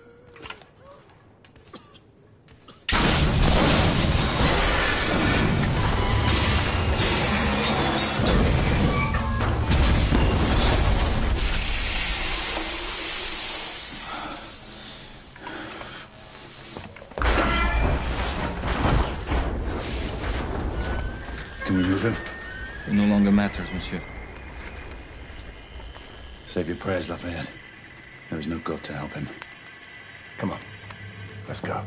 Can we move him? It no longer matters, monsieur. Save your prayers, Lafayette. There is no God to help him. Come on. Let's go.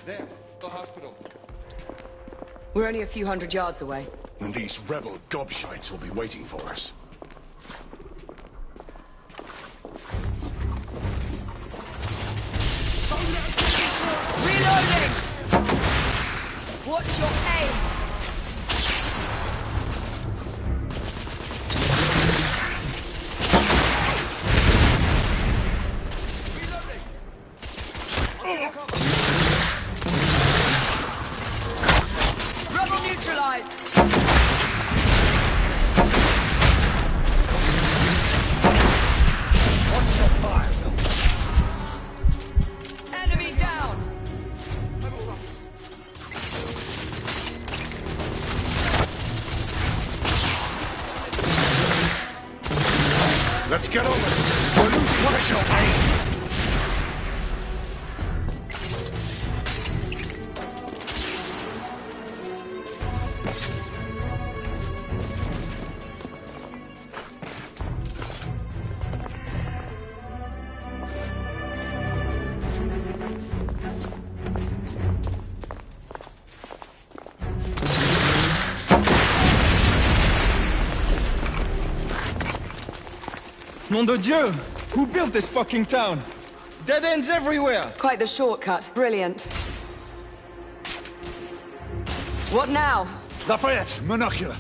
There, the hospital. We're only a few hundred yards away. And these rebel gobshites will be waiting for us. Reloading! Watch your aim! Rebel neutralized! Watch your fire, Enemy down! Let's get over it. We're losing precious time. Nom de Dieu! Who built this fucking town? Dead ends everywhere! Quite the shortcut. Brilliant. What now? Lafayette, monocular.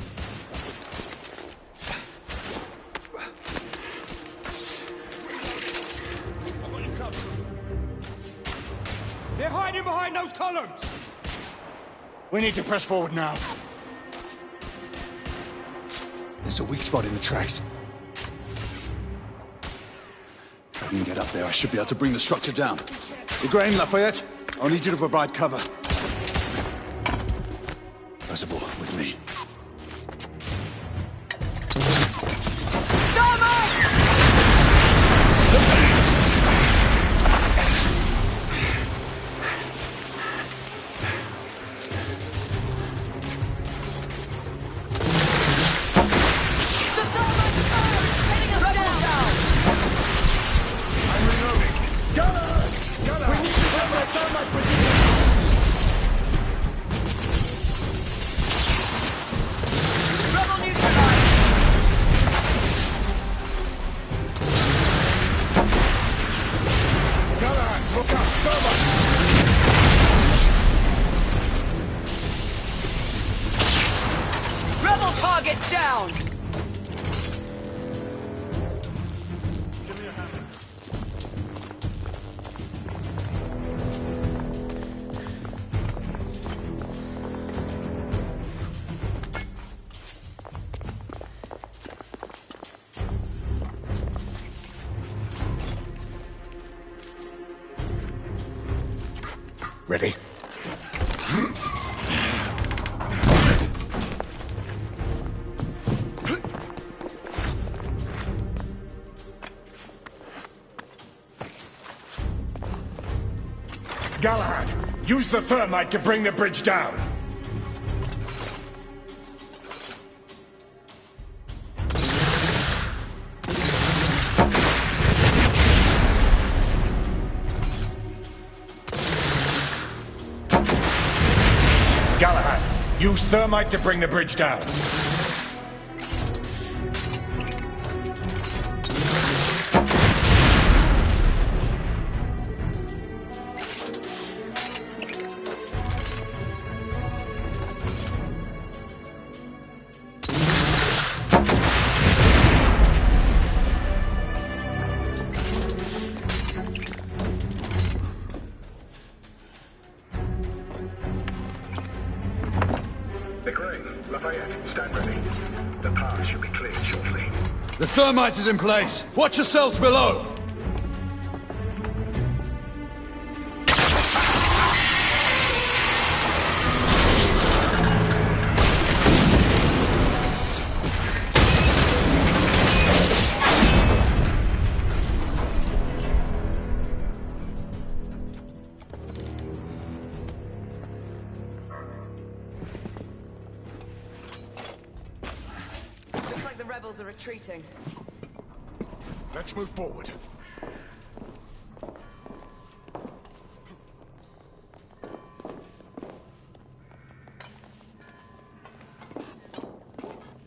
They're hiding behind those columns! We need to press forward now. There's a weak spot in the tracks. If I can get up there, I should be able to bring the structure down. Igraine, Lafayette, I'll need you to provide cover. First of all, with me. Rebel target down! Ready? Galahad, use the thermite to bring the bridge down. Galahad, use thermite to bring the bridge down. Lafayette, stand ready. The path should be cleared shortly. The thermite is in place. Watch yourselves below. rebels are retreating. Let's move forward.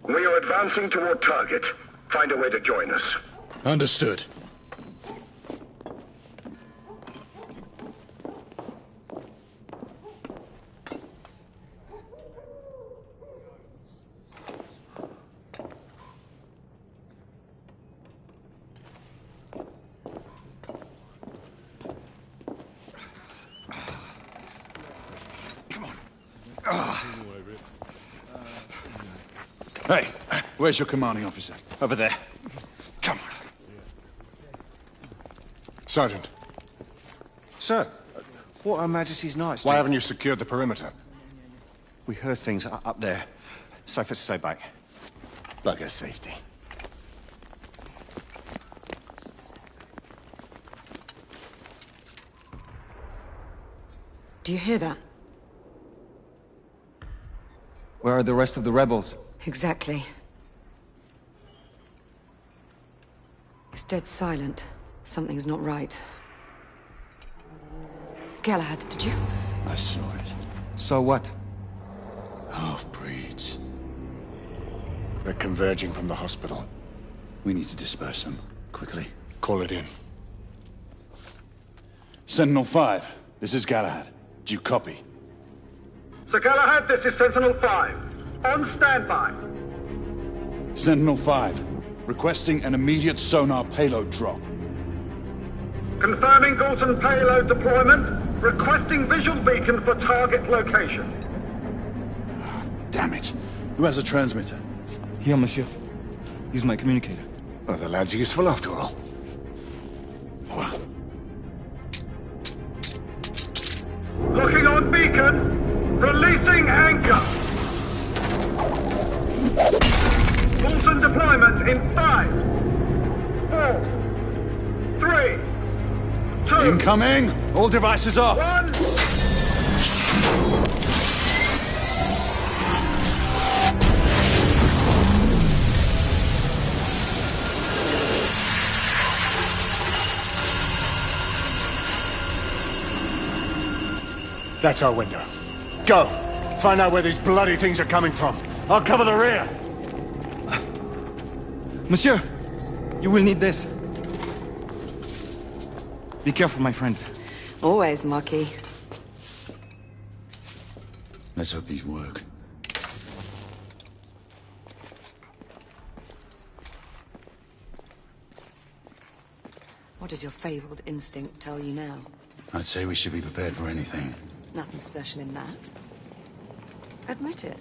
We are advancing toward target. Find a way to join us. Understood. Hey, where's your commanding officer? Over there. Come on. Sergeant. Sir, what Her Majesty's Knights do? Why haven't you secured the perimeter? We heard things up there. Safer to stay back. Bugger safety. Do you hear that? Where are the rest of the rebels? Exactly. It's dead silent. Something's not right. Galahad, did you? I saw it. So what? Half-breeds. They're converging from the hospital. We need to disperse them. Quickly. Call it in. Sentinel-5, this is Galahad. Do you copy? Sir Galahad, this is Sentinel-5. On standby. Sentinel-5, requesting an immediate sonar payload drop. Confirming Galton payload deployment. Requesting visual beacon for target location. Damn it. Who has a transmitter? Here, monsieur. Use my communicator. Well, the lad's useful after all. Locking on beacon. Releasing anchor. Galton deployment in 5, 4, 3, 2... Incoming! All devices off! 1... That's our window. Go! Find out where these bloody things are coming from. I'll cover the rear! Monsieur! You will need this. Be careful, my friends. Always, Marquis. Let's hope these work. What does your fabled instinct tell you now? I'd say we should be prepared for anything. Nothing special in that. Admit it.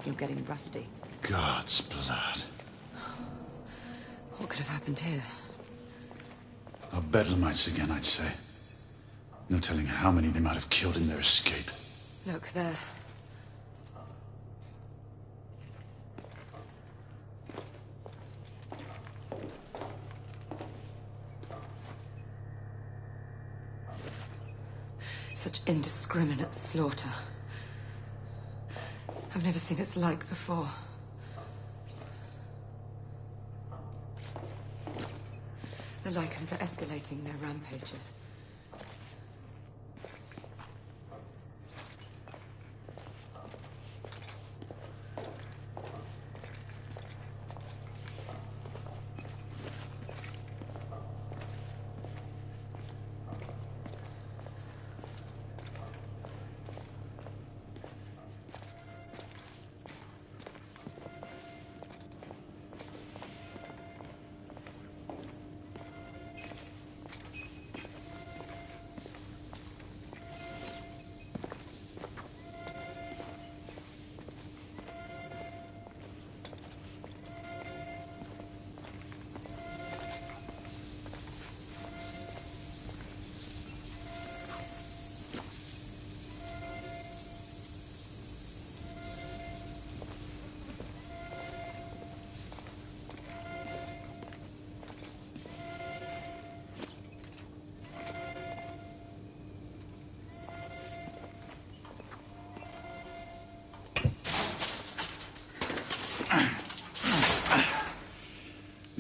You're getting rusty. God's blood. What could have happened here? Our bedlamites again, I'd say. No telling how many they might have killed in their escape. Look, there. Such indiscriminate slaughter. I've never seen its like before. The Lycans are escalating their rampages.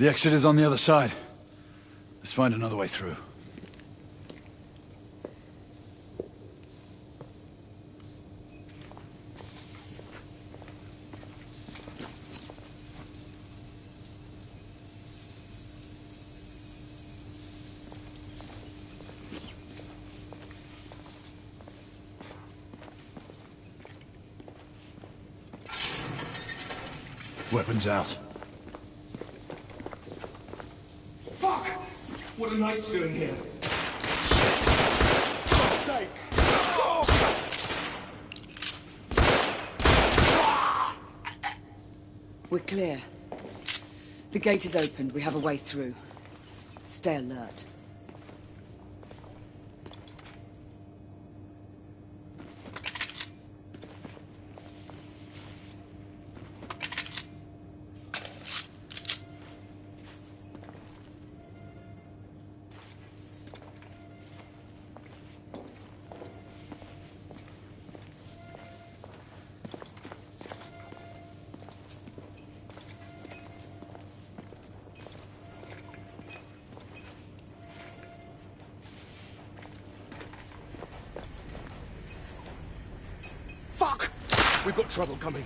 The exit is on the other side. Let's find another way through. Weapons out. Fuck! What are knights doing here? We're clear. The gate is opened. We have a way through. Stay alert. Fuck! We've got trouble coming.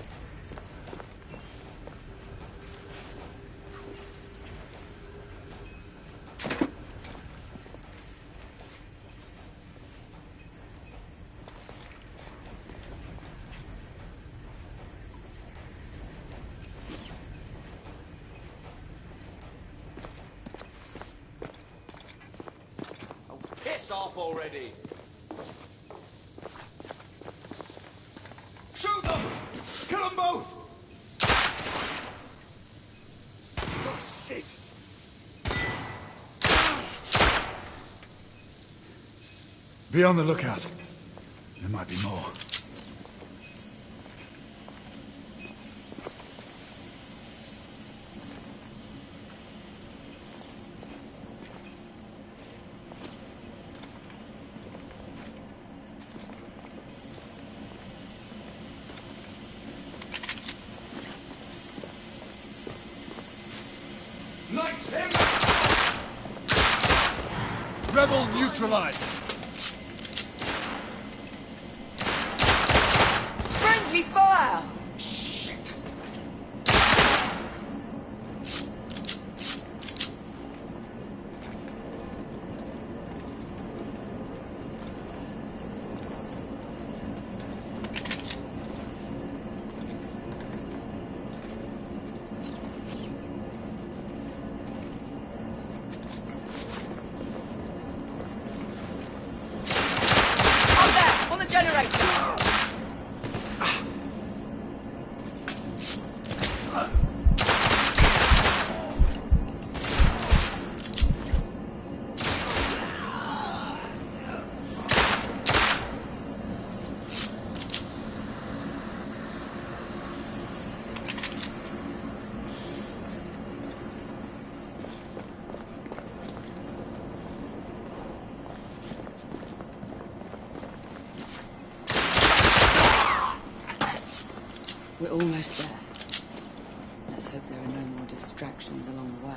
Oh, piss off already! Shoot them! Kill them both! Oh, shit! Be on the lookout. There might be more. Knights, him! Rebel neutralized! Friendly fire! On the generator! We're almost there. Let's hope there are no more distractions along the way.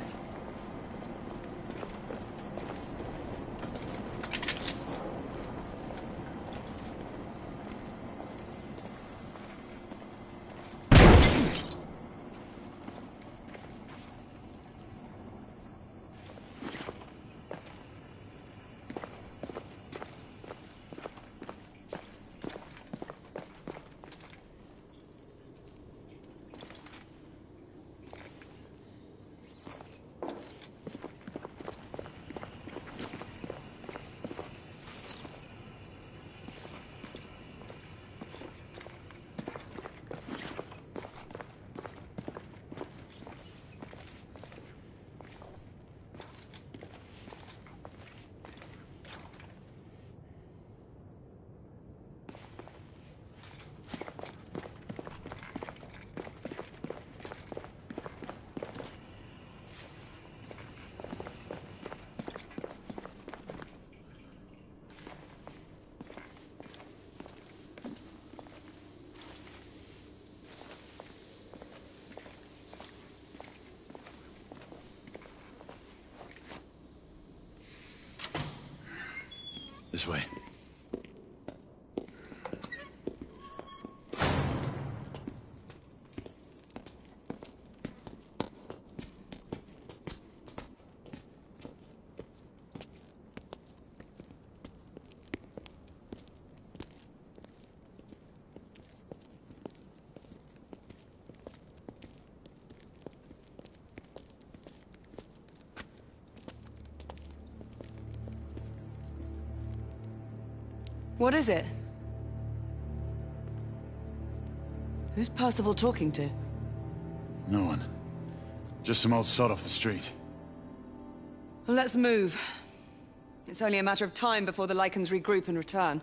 This way. What is it? Who's Percival talking to? No one. Just some old sod off the street. Well, let's move. It's only a matter of time before the Lycans regroup and return.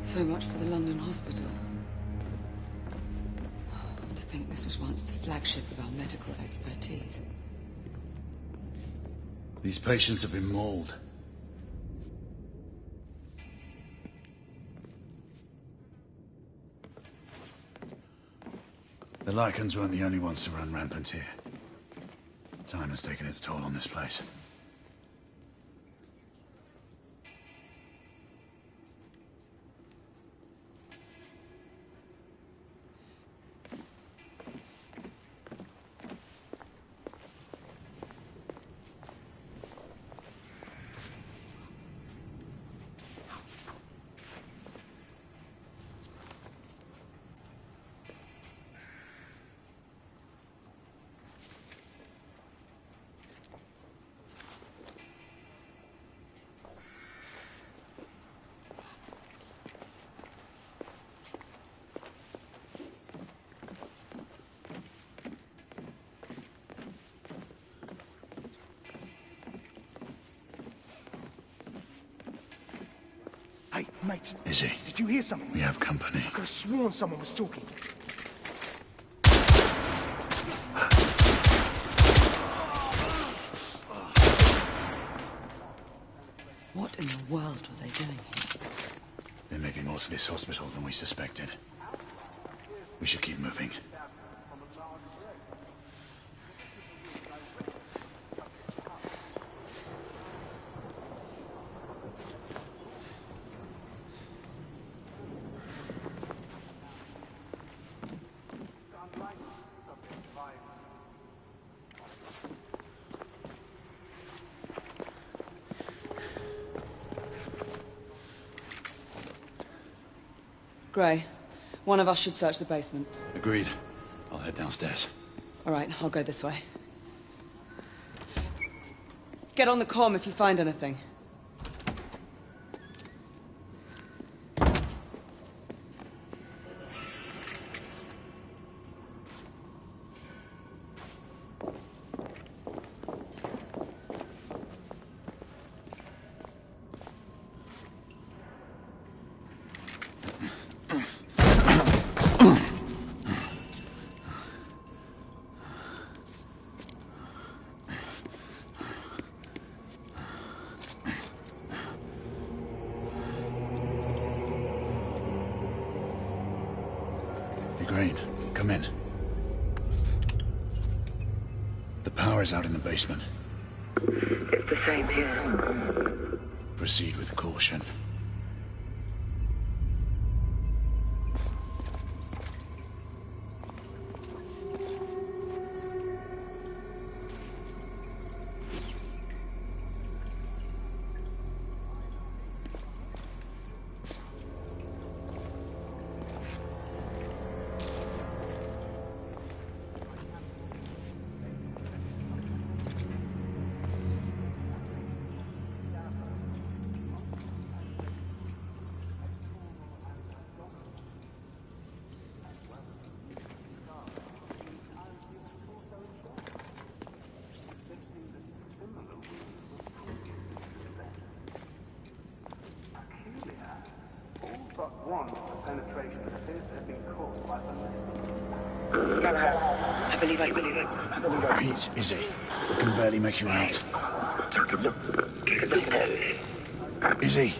So much for the London hospital. To think this was once the flagship of our medical expertise. These patients have been mauled. The Lycans weren't the only ones to run rampant here. Time has taken its toll on this place. Hey, mate. Is he? Did you hear something? We have company. I could have sworn someone was talking. What in the world were they doing here? There may be more to this hospital than we suspected. We should keep moving. Gray, one of us should search the basement. Agreed. I'll head downstairs. All right, I'll go this way. Get on the comm if you find anything. Come in. The power's out in the basement. It's the same here. Proceed with caution. Pete, Izzy, I can barely make you out. Izzy.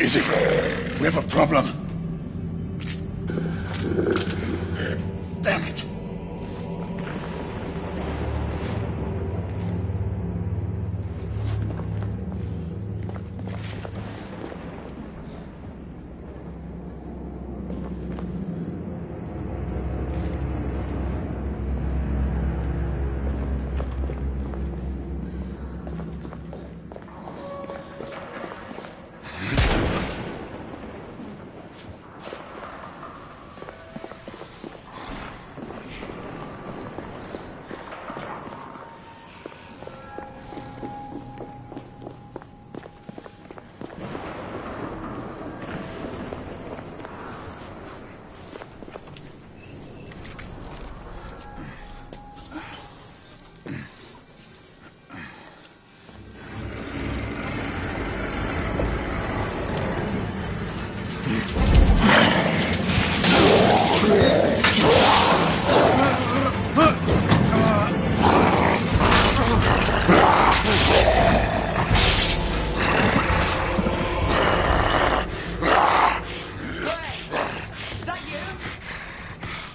Izzy, we have a problem. Damn it.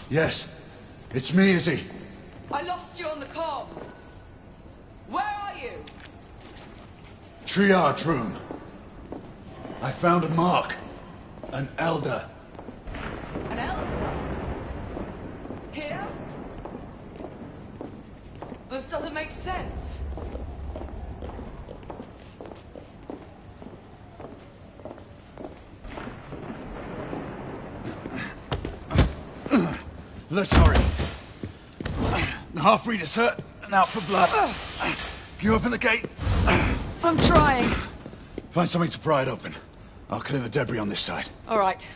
Yes, it's me, Izzy. I lost you on the comm. Where are you? Triad room. I found a mark. An elder. An elder? Here? This doesn't make sense. Let's hurry. The half-breed is hurt and out for blood. Can you open the gate? I'm trying. Find something to pry it open. I'll clear the debris on this side. All right.